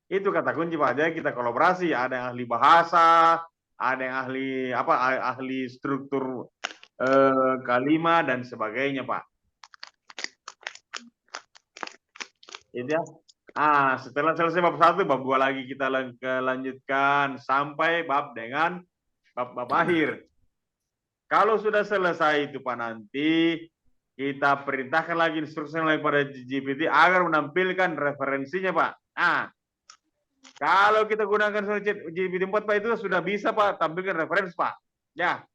Itu kata kunci Pak. Jadi kita kolaborasi, ada yang ahli bahasa, ada yang ahli ahli struktur kalimat dan sebagainya Pak. Itu ya. Setelah selesai bab 1, bab 2 lagi kita lanjutkan sampai bab dengan bab akhir. Kalau sudah selesai itu Pak, nanti kita perintahkan lagi instruksi lagi pada GPT agar menampilkan referensinya Pak. Kalau kita gunakan GPT-4 Pak itu sudah bisa Pak tampilkan referensi Pak. Ya.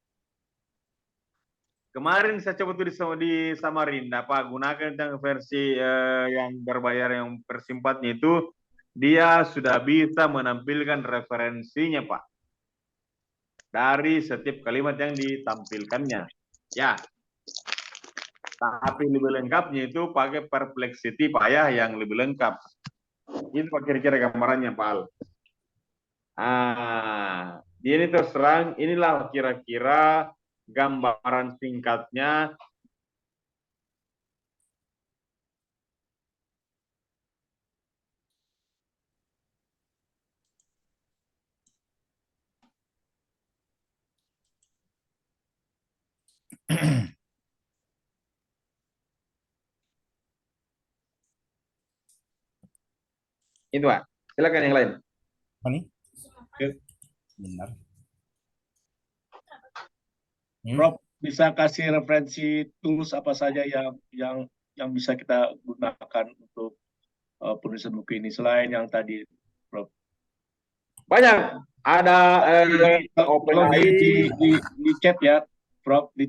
Kemarin saya coba tuh di Samarinda Pak, gunakan yang versi yang berbayar yang versi 4-nya itu, dia sudah bisa menampilkan referensinya Pak. Dari setiap kalimat yang ditampilkannya. Ya. Tapi lebih lengkapnya itu pakai Perplexity Pak ya, yang lebih lengkap. Itu Pak kira-kira gambarannya Pak Al. Ini terus terang, inilah kira-kira gambaran singkatnya. Itu Pak. Silakan yang lain. Benar. Prof, bisa kasih referensi tools apa saja yang bisa kita gunakan untuk penulisan buku ini selain yang tadi, Prof? Banyak. Ada OpenAI di chat ya, Prof, di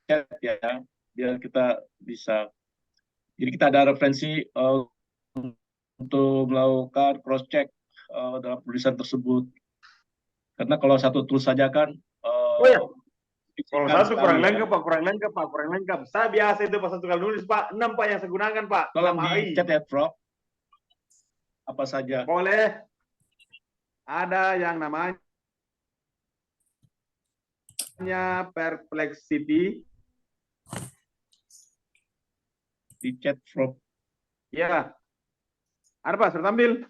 chat ya, biar kita bisa. Jadi kita ada referensi untuk melakukan cross check dalam tulisan tersebut. Karena kalau satu tools saja kan kalau satu kurang lengkap Pak. Saya biasa itu pas satu kali nulis Pak, 6 Pak yang saya gunakan Pak. Tolong di chat ya Prof. Apa saja? Boleh. Ada yang namanya Perplexity. Di chat Prof. Ya. Ada Pak, sudah tampil.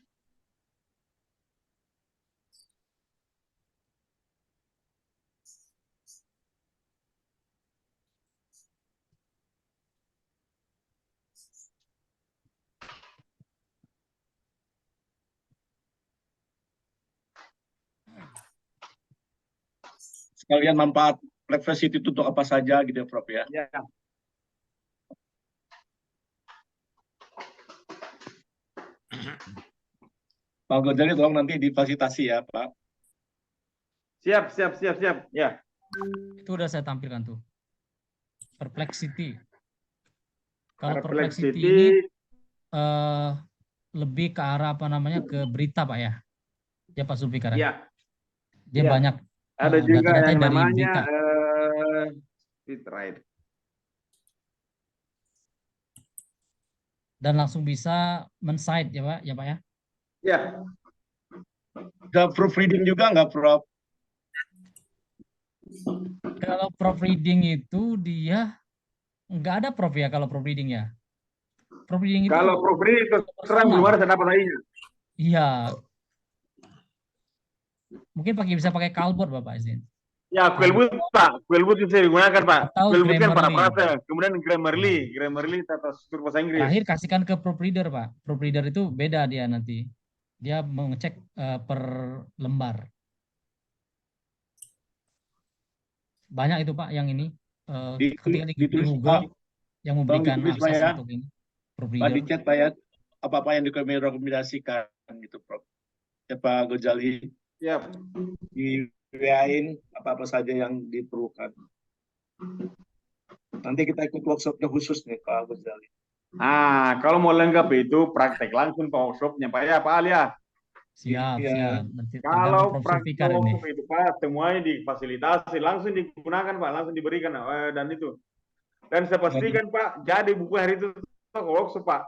Sekalian manfaat Perplexity itu untuk apa saja gitu ya Prof ya. Ya. Pak Ghazali tolong nanti difasilitasi ya Pak. Siap. Ya. Itu udah saya tampilkan tuh. Perplexity. Kalau Perplexity ini lebih ke arah apa namanya, ke berita Pak ya. Ya Pak Zulfikar. Iya. Dia Ya. banyak Ada juga data-data yang dari namanya berita. Feedride. Dan langsung bisa men-cite ya Pak ya. Ya. Ada proofreading juga nggak Prof? Kalau proofreading itu dia nggak ada Prof ya, kalau proofreading ya. Proofreading itu Kalau proofreading itu terang belum ada saya dapat lainnya. Iya. Mungkin bisa pakai Calbot Bapak izin. Ya, Quellbot Pak. Quellbot bisa digunakan Pak. Atau Quellbot kan para Grammarly. frasa. Kemudian Grammarly tata struktur bahasa Inggris. Terakhir kasihkan ke proofreader Pak. Proofreader itu beda dia nanti. Dia mengecek per lembar. Banyak itu Pak yang ini. Ketika di Google yang memberikan akses untuk ini. Pak di chat Pak ya, apa-apa yang direkomendasikan gitu Prof. Ya Pak Ghazali. Siap. Di WA-in apa-apa saja yang diperlukan. Nanti kita ikut workshopnya khusus nih Pak Ghazali. Kalau mau lengkap itu praktek langsung ke workshopnya Pak ya, Pak Al ya. Siap. Nanti Kalau Prof. praktek Zulfikar ini. itu Pak, semuanya difasilitasi, langsung digunakan Pak, langsung diberikan dan itu. Dan saya pastikan Pak, jadi buku hari itu ke workshop Pak.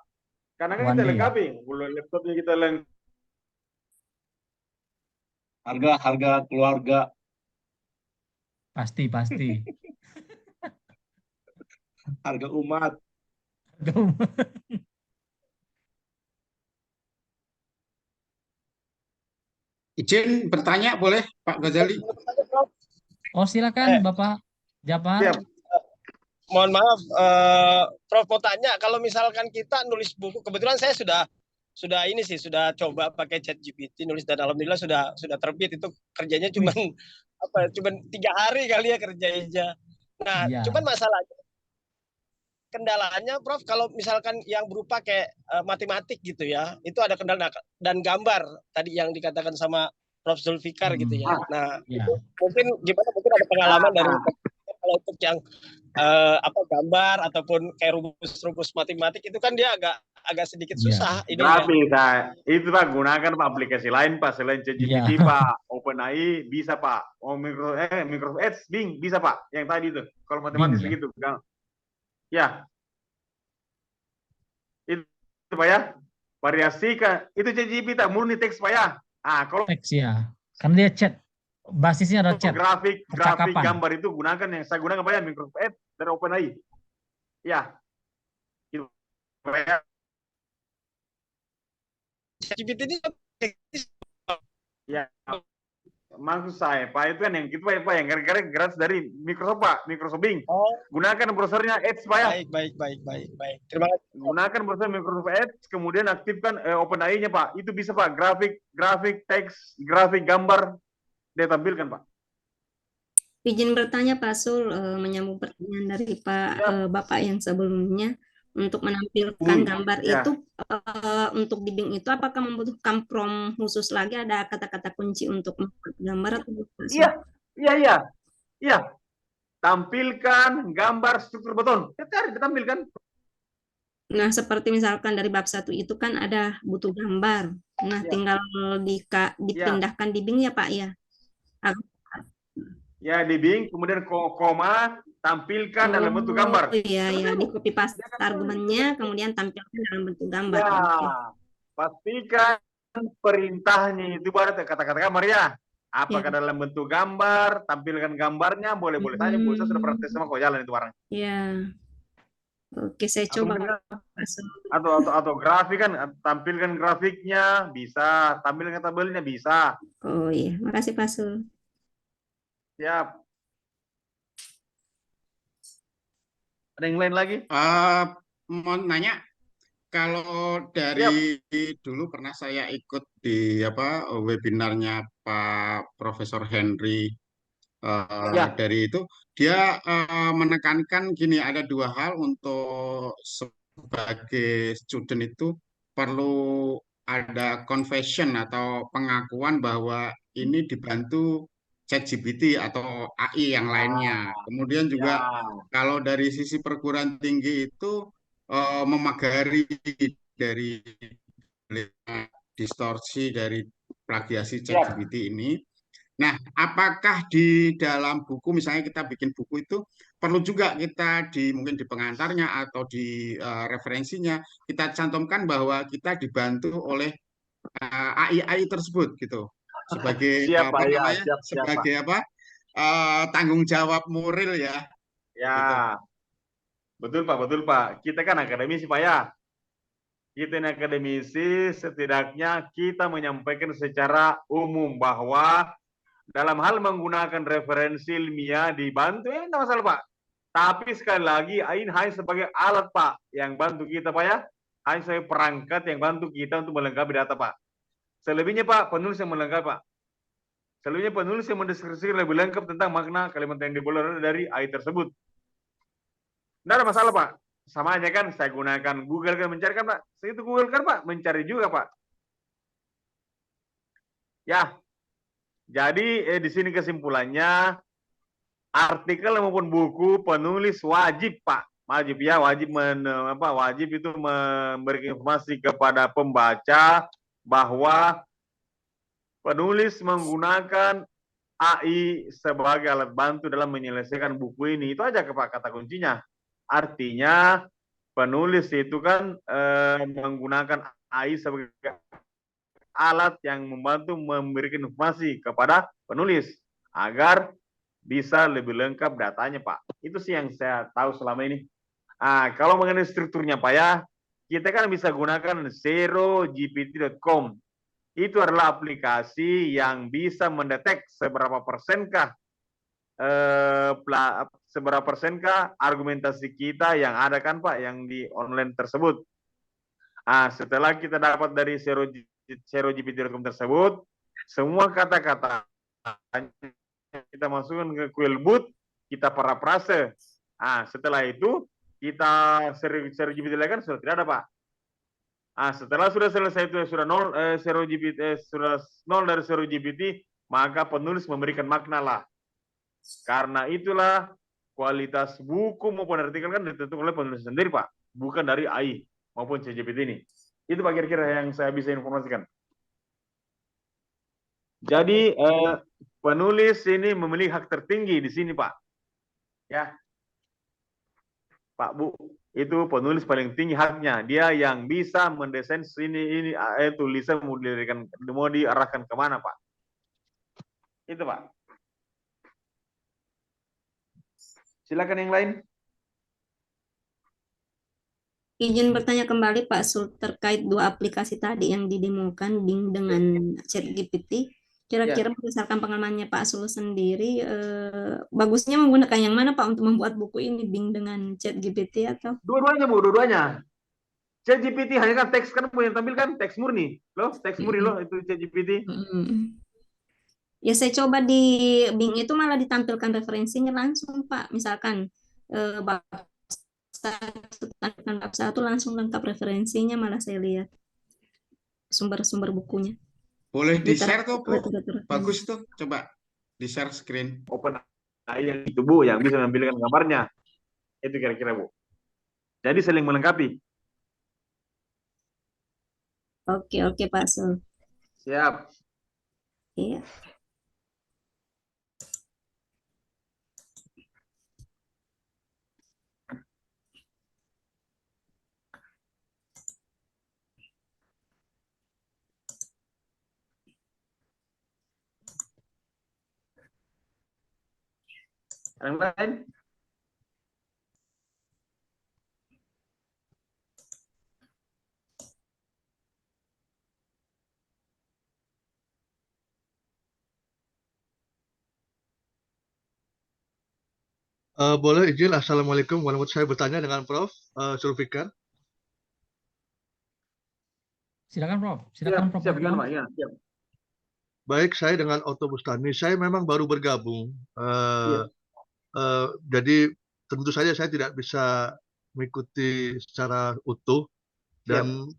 Karena kan One kita day ya? lengkapi, belum laptopnya kita lengkapi. Harga keluarga. Pasti, pasti. Harga umat. Izin bertanya boleh Pak Ghazali? Oh, silakan Bapak Japar. Mohon maaf, Prof mau tanya, kalau misalkan kita nulis buku, kebetulan saya sudah ini sih, sudah coba pakai ChatGPT nulis, dan alhamdulillah sudah terbit. Itu kerjanya cuman cuman 3 hari kali ya kerjanya. Nah, Iya. cuman masalahnya, kendalanya Prof, kalau misalkan yang berupa kayak matematik gitu ya, itu ada kendala, dan gambar tadi yang dikatakan sama Prof Zulfikar gitu ya. Nah, Iya. mungkin gimana, mungkin ada pengalaman dari kalau untuk yang gambar ataupun kayak rumus-rumus matematik itu kan dia agak sedikit susah ini ya. Bisa. Itu Pak, gunakan Pak aplikasi lain Pak, selain ChatGPT Pak, OpenAI bisa Pak, Microsoft Edge, Bing bisa Pak, yang tadi itu. Kalau matematis Bing, ya? begitu, ya. Itu Pak ya, variasikan. Itu ChatGPT murni teks Pak ya. Kalau teks ya, karena dia chat, basisnya ada chat. grafik percakapan. gambar itu gunakan yang saya gunakan Pak ya, Microsoft Edge dari OpenAI. Ya. Itu Pak ya. ChatGPT ini ya, maksud saya Pak itu kan yang itu Pak yang gratis dari Microsoft Pak, Microsoft Bing. Gunakan browsernya Edge Pak ya. Baik. Terima kasih. Gunakan browser Microsoft Edge, kemudian aktifkan OpenAI-nya Pak. Itu bisa Pak, grafik teks, grafik gambar dia tampilkan Pak. Izin bertanya Pak Sul, menyambung pertanyaan dari Bapak yang sebelumnya, untuk menampilkan gambar itu untuk di Bing itu apakah membutuhkan prompt khusus lagi, ada kata-kata kunci untuk membuat gambar atau bukan? Iya. Tampilkan gambar struktur beton. Ditampilkan. Nah, seperti misalkan dari bab 1 itu kan ada butuh gambar. Nah, tinggal dipindahkan di Bing ya Pak ya. Ya, di Bing, kemudian koma, tampilkan dalam bentuk gambar. Iya, di copy paste argumennya, kemudian tampilkan dalam bentuk gambar. Ya, pastikan perintahnya itu baru kata-kata gambar ya. Apakah dalam bentuk gambar, tampilkan gambarnya, boleh-boleh saja, Bu, saya sudah praktek sama kok jalan itu orang. Iya. Oke, saya coba. Atau grafik kan, tampilkan grafiknya, bisa, tampilkan tabelnya, bisa. Oh iya, makasih Pak Sul. Siap. Ada yang lain lagi? Mau nanya, kalau dari dulu pernah saya ikut di webinarnya Pak Profesor Henry, dari itu dia menekankan gini, ada 2 hal untuk sebagai student itu perlu ada confession atau pengakuan bahwa ini dibantu ChatGPT atau AI yang lainnya. Kemudian juga kalau dari sisi perguruan tinggi itu memagari dari distorsi dari plagiasi ChatGPT ini. Nah, apakah di dalam buku, misalnya kita bikin buku itu, perlu juga kita mungkin di pengantarnya atau di referensinya, kita cantumkan bahwa kita dibantu oleh AI tersebut gitu, sebagai tanggung jawab moral ya. Ya, gitu. Betul Pak. Kita kan akademisi Pak ya. Kita ini akademisi, setidaknya kita menyampaikan secara umum bahwa dalam hal menggunakan referensi ilmiah dibantu, tidak masalah Pak. Tapi sekali lagi, ini hanya sebagai alat Pak, yang bantu kita Pak ya. Hanya sebagai perangkat yang bantu kita untuk melengkapi data Pak. Selebihnya Pak, penulis yang melengkapi Pak. Selebihnya penulis yang mendeskripsikan lebih lengkap tentang makna kalimat yang diperoleh dari AI tersebut. Tidak ada masalah Pak. Sama aja kan, saya gunakan Google kan mencari kan Pak. Itu Google kan Pak, mencari juga Pak. Ya, jadi di sini kesimpulannya, artikel maupun buku penulis wajib Pak, wajib itu memberi informasi kepada pembaca bahwa penulis menggunakan AI sebagai alat bantu dalam menyelesaikan buku ini. Itu aja Pak kata kuncinya. Artinya penulis itu kan menggunakan AI sebagai alat yang membantu memberikan informasi kepada penulis agar bisa lebih lengkap datanya, Pak. Itu sih yang saya tahu selama ini. Kalau mengenai strukturnya, Pak ya, kita kan bisa gunakan zerogpt.com. Itu adalah aplikasi yang bisa mendetek seberapa persenkah argumentasi kita yang ada kan, Pak, yang di online tersebut. Setelah kita dapat dari zerogpt.com tersebut, semua kata-kata kita masukkan ke Quillbot, kita parafrase. Setelah itu kita zerogpt kan sudah tidak ada, Pak. Setelah sudah selesai itu sudah nol dari zerogpt, maka penulis memberikan makna lah. Karena itulah kualitas buku maupun artikel kan ditentukan oleh penulis sendiri, Pak, bukan dari AI maupun ChatGPT ini. Itu Pak kira-kira yang saya bisa informasikan. Jadi penulis ini memiliki hak tertinggi di sini, Pak. Ya, Pak Bu, itu penulis paling tinggi haknya. Dia yang bisa mendesain ini tulisan mau diarahkan kemana, Pak. Itu, Pak. Silakan yang lain. Izin bertanya kembali Pak Sul terkait dua aplikasi tadi yang didemokan Bing dengan ChatGPT. Kira-kira berdasarkan pengalamannya Pak Sul sendiri, bagusnya menggunakan yang mana Pak untuk membuat buku ini, Bing dengan ChatGPT atau? Dua-duanya, Bu, dua-duanya. ChatGPT hanya kan teks kan yang tampilkan teks murni, loh, teks murni loh itu ChatGPT. Ya saya coba di Bing itu malah ditampilkan referensinya langsung Pak, misalkan bab satu langsung lengkap referensinya, malah saya lihat sumber-sumber bukunya. Boleh di-share tuh, Bu. Bagus tuh, coba di-share screen. Open AI yang itu, Bu, yang bisa menampilkan gambarnya. Itu kira-kira, Bu. Jadi saling melengkapi. Oke Pak Sul. Siap. Iya. Yang lain? Boleh izin, Assalamualaikum warahmatullahi wabarakatuh. Saya bertanya dengan Prof. Zulfikar. Silakan Prof. Silakan Prof. Siap, Pak. Ya, siap. Baik, saya dengan Otto Bustami. Saya memang baru bergabung. Jadi tentu saja saya tidak bisa mengikuti secara utuh. Dan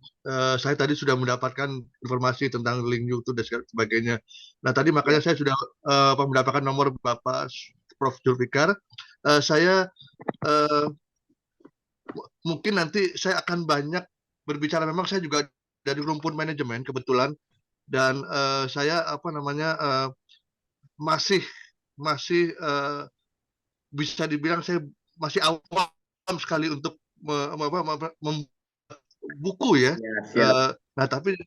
saya tadi sudah mendapatkan informasi tentang link YouTube dan sebagainya. Nah tadi makanya saya sudah mendapatkan nomor Bapak Prof. Zulfikar. Saya mungkin nanti saya akan banyak berbicara. Memang saya juga dari rumpun manajemen kebetulan, dan saya masih bisa dibilang saya masih awam sekali untuk buku ya. Nah tapi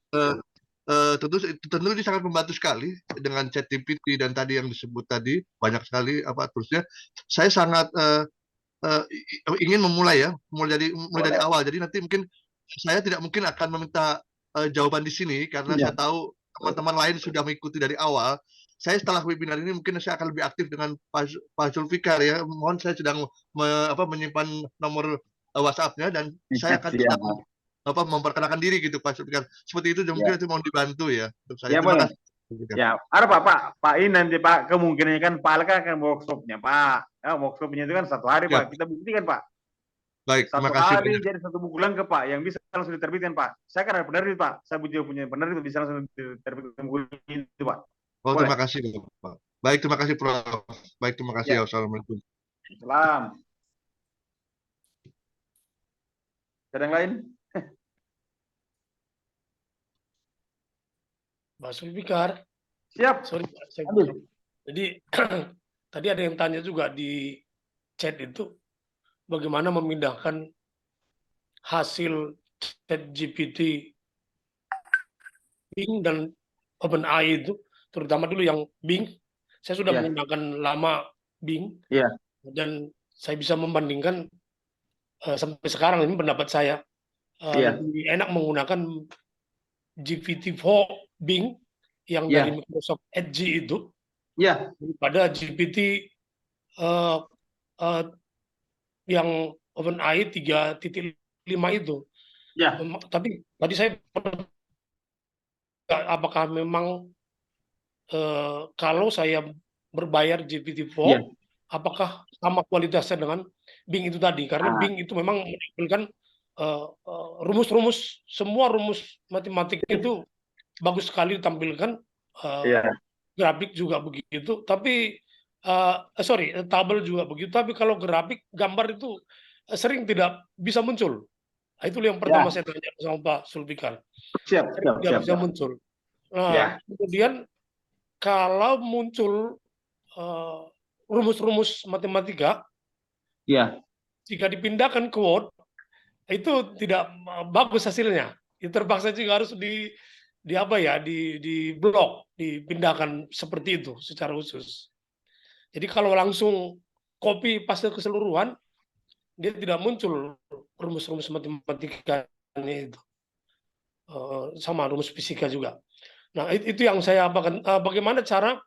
tentu ini sangat membantu sekali dengan ChatGPT dan tadi yang disebut tadi banyak sekali terusnya. Saya sangat ingin mulai dari awal. Jadi nanti mungkin saya tidak mungkin akan meminta jawaban di sini karena saya tahu teman-teman lain sudah mengikuti dari awal. Saya setelah webinar ini mungkin saya akan lebih aktif dengan Pak Zulfikar ya. Mohon saya sedang menyimpan nomor WhatsApp-nya dan saya akan tetap memperkenalkan diri gitu Pak Zulfikar. Seperti itu mungkin itu mohon dibantu ya untuk saya. Terima kasih. Ya, ada Pak ini nanti Pak kemungkinannya kan Pak Alka akan workshopnya Pak. Workshopnya itu kan 1 hari Pak. Kita buktikan Pak. Baik, terima 1 kasih. hari jadi 1 buku lengkap Pak yang bisa langsung diterbitkan Pak. Saya kan ada penerbit Pak. Saya punya penerbit bisa langsung diterbitkan buku itu Pak. Oh, terima kasih Pak. Baik, terima kasih Prof. Baik, terima kasih. Assalamualaikum. Salam. Ada yang lain? Pak Zulfikar. Siap. Sorry, jadi tadi ada yang tanya juga di chat itu bagaimana memindahkan hasil ChatGPT, Bing dan OpenAI itu, terutama dulu yang Bing, saya sudah Iya. menggunakan lama Bing Iya. dan saya bisa membandingkan sampai sekarang ini pendapat saya Iya. lebih enak menggunakan GPT-4 Bing yang Iya. dari Microsoft Edge itu Iya. daripada GPT yang OpenAI 3.5 itu. Ya. Tapi tadi saya apakah memang kalau saya berbayar GPT-4, Iya. apakah sama kualitasnya dengan Bing itu tadi? Karena Ah. Bing itu memang menampilkan rumus-rumus, semua rumus matematik itu bagus sekali ditampilkan, Iya. grafik juga begitu. Tapi tabel juga begitu. Tapi kalau grafik, gambar itu sering tidak bisa muncul. Nah, itu yang pertama saya tanya sama Pak Sulfikar. Siap. Tidak bisa muncul. Nah, kemudian kalau muncul rumus-rumus matematika, Iya. jika dipindahkan ke Word, itu tidak bagus hasilnya. Itu terpaksa juga harus di blok, dipindahkan seperti itu secara khusus. Jadi kalau langsung copy paste keseluruhan, dia tidak muncul rumus-rumus matematika itu. Sama rumus fisika juga. Nah, itu yang saya apakan. Bagaimana cara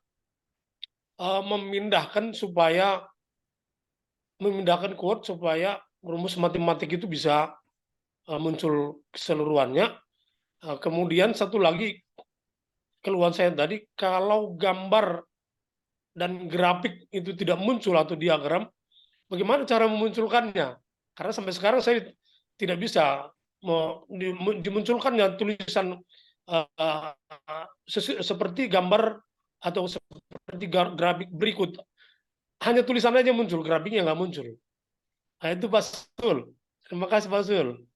memindahkan quote supaya rumus matematik itu bisa muncul keseluruhannya. Kemudian satu lagi keluhan saya tadi, kalau gambar dan grafik itu tidak muncul atau diagram, bagaimana cara memunculkannya? Karena sampai sekarang saya tidak bisa dimunculkannya tulisan seperti gambar atau seperti grafik berikut. Hanya tulisan aja muncul, grafiknya nggak muncul. Nah, itu Pak Sul. Terima kasih Pak Sul.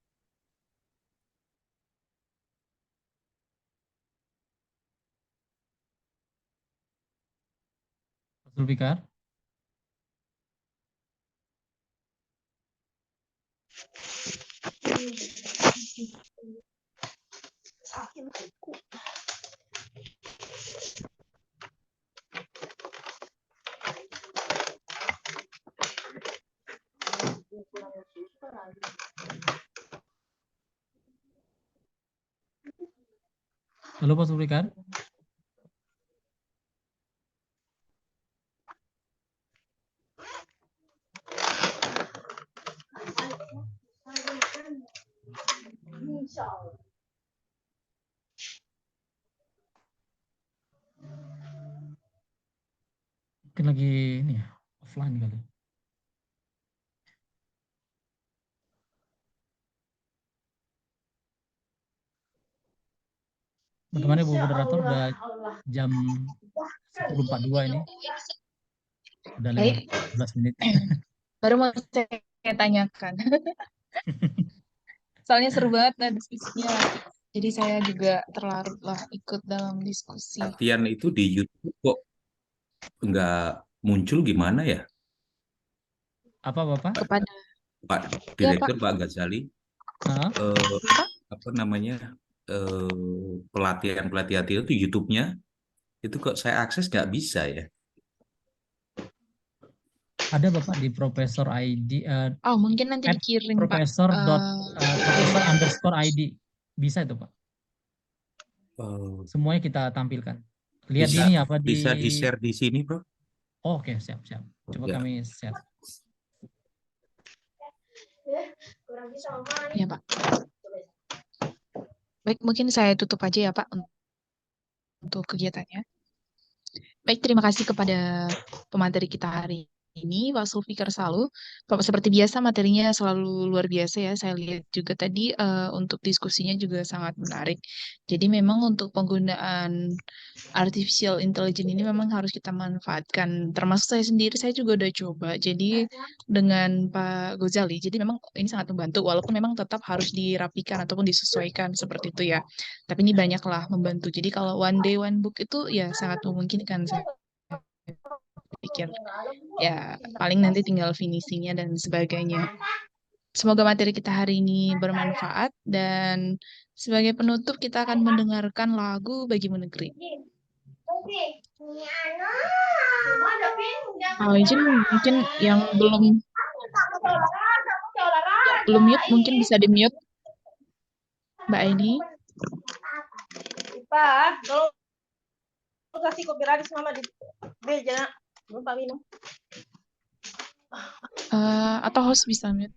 Pak Sulfikar. Halo Pak Sulfikar. Mungkin lagi ini ya, offline kali. Bagaimana Bu Moderator, udah jam 10.42 ini. Udah lewat 11 menit. Baru mau saya tanyakan. Soalnya seru banget lah diskusinya. Jadi saya juga terlarut lah ikut dalam diskusi. Latihan itu di YouTube kok nggak muncul, gimana ya? Apa Bapak? Kepada Pak Ya, Direktur, Pak. Pak Ghazali, Hah? apa namanya, pelatihan itu YouTube-nya itu kok saya akses nggak bisa ya? Ada Bapak di Profesor ID, Oh, mungkin nanti dikirim Pak. profesor _ID. Bisa itu Pak. Semuanya kita tampilkan. Lihat Bisa, ini apa di... bisa di-share di sini, Bro? Oh, oke, siap. Coba Ya. kami share. Ya, Pak. Baik, mungkin saya tutup aja ya, Pak, untuk kegiatannya. Baik, terima kasih kepada pemateri kita hari ini, Pak Sulfikar Salu. Bapak seperti biasa materinya selalu luar biasa ya. Saya lihat juga tadi untuk diskusinya juga sangat menarik. Jadi memang untuk penggunaan artificial intelligence ini memang harus kita manfaatkan. Termasuk saya sendiri, saya juga udah coba. Jadi dengan Pak Ghazali, jadi memang ini sangat membantu. Walaupun memang tetap harus dirapikan ataupun disesuaikan seperti itu ya. Tapi ini banyaklah membantu. Jadi kalau one day one book itu ya sangat memungkinkan saya pikir. Ya paling nanti tinggal finishingnya dan sebagainya. Semoga materi kita hari ini bermanfaat dan sebagai penutup kita akan mendengarkan lagu Bagimu Negeri. Izin mungkin yang belum mute mungkin bisa di mute Mbak Aini. Pak, tolong kasih kopi radis mama di beja lupa minum. Atau host bisa mute.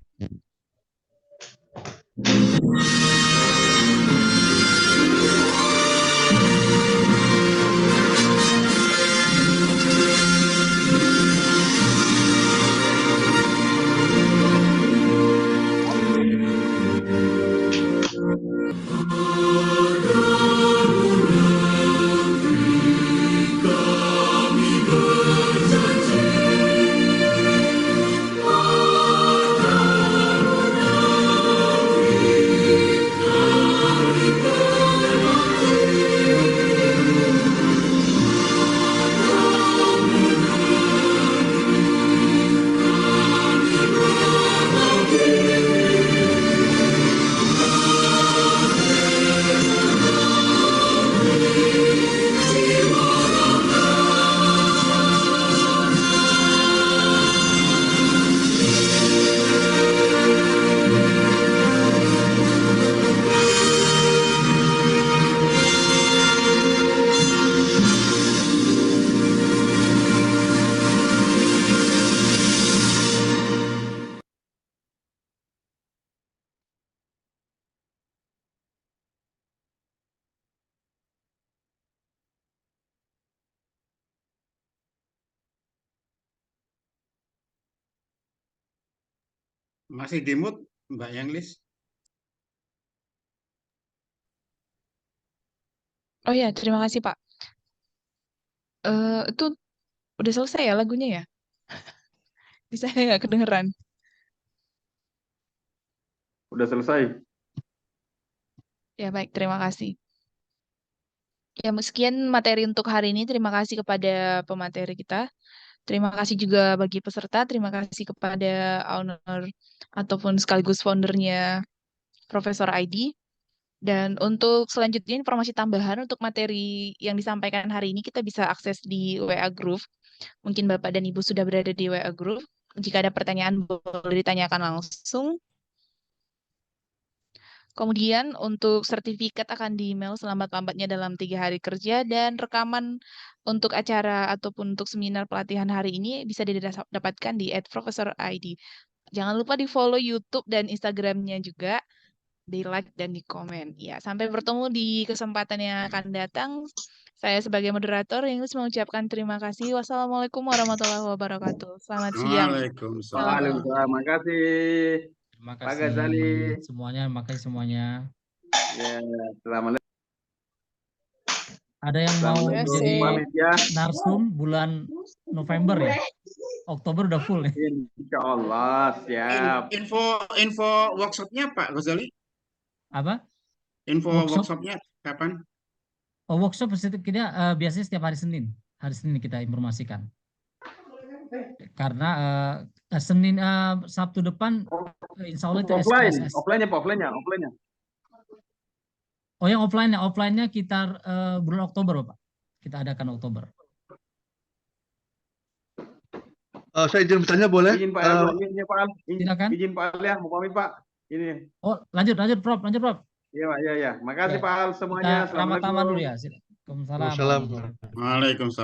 Masih di mute, Mbak Yanglis? Oh ya, terima kasih Pak. Itu udah selesai ya lagunya ya? Bisa nggak kedengeran? Udah selesai. Ya baik, terima kasih. Ya, sekian materi untuk hari ini. Terima kasih kepada pemateri kita. Terima kasih juga bagi peserta. Terima kasih kepada owner ataupun sekaligus foundernya Profesor ID. Dan untuk selanjutnya informasi tambahan untuk materi yang disampaikan hari ini kita bisa akses di WA Group. Mungkin Bapak dan Ibu sudah berada di WA Group. Jika ada pertanyaan boleh ditanyakan langsung. Kemudian untuk sertifikat akan di-email selambat-lambatnya dalam 3 hari kerja dan rekaman untuk acara ataupun untuk seminar pelatihan hari ini bisa didapatkan di @professorid. Jangan lupa di-follow YouTube dan Instagram-nya juga, di-like dan di-komen. Ya, sampai bertemu di kesempatan yang akan datang. Saya sebagai moderator Yanglis mengucapkan terima kasih. Wassalamualaikum warahmatullahi wabarakatuh. Selamat siang. Waalaikumsalam. Waalaikumsalam. Makasih. Terima Pak kasih Ghazali. semuanya, makasih semuanya. Ya, selamat. Ada yang mau Assalamualaikum. jadi Pamit ya. narsum bulan November ya? Oktober udah full ya? Insya Allah, siap. Info workshopnya Pak Ghazali? Apa? Info Workshop? workshopnya kapan? Oh, workshop kita biasanya setiap hari Senin. Hari Senin kita informasikan. Karena Senin Sabtu depan insya Allah itu SKSS. Offline-nya, Pak, offline-nya. Oh, yang offline-nya kita bulan Oktober, Bapak. Kita adakan Oktober. Saya izin bertanya boleh? Izin Pak Al, Silakan. Izin Pak Al ya, mau pamit Pak. Ini. Oh, lanjut Prof. Iya Pak, iya. Makasih Ya. Pak Al semuanya. Kita ramah tamah dulu ya. Waalaikumsalam. Waalaikumsalam.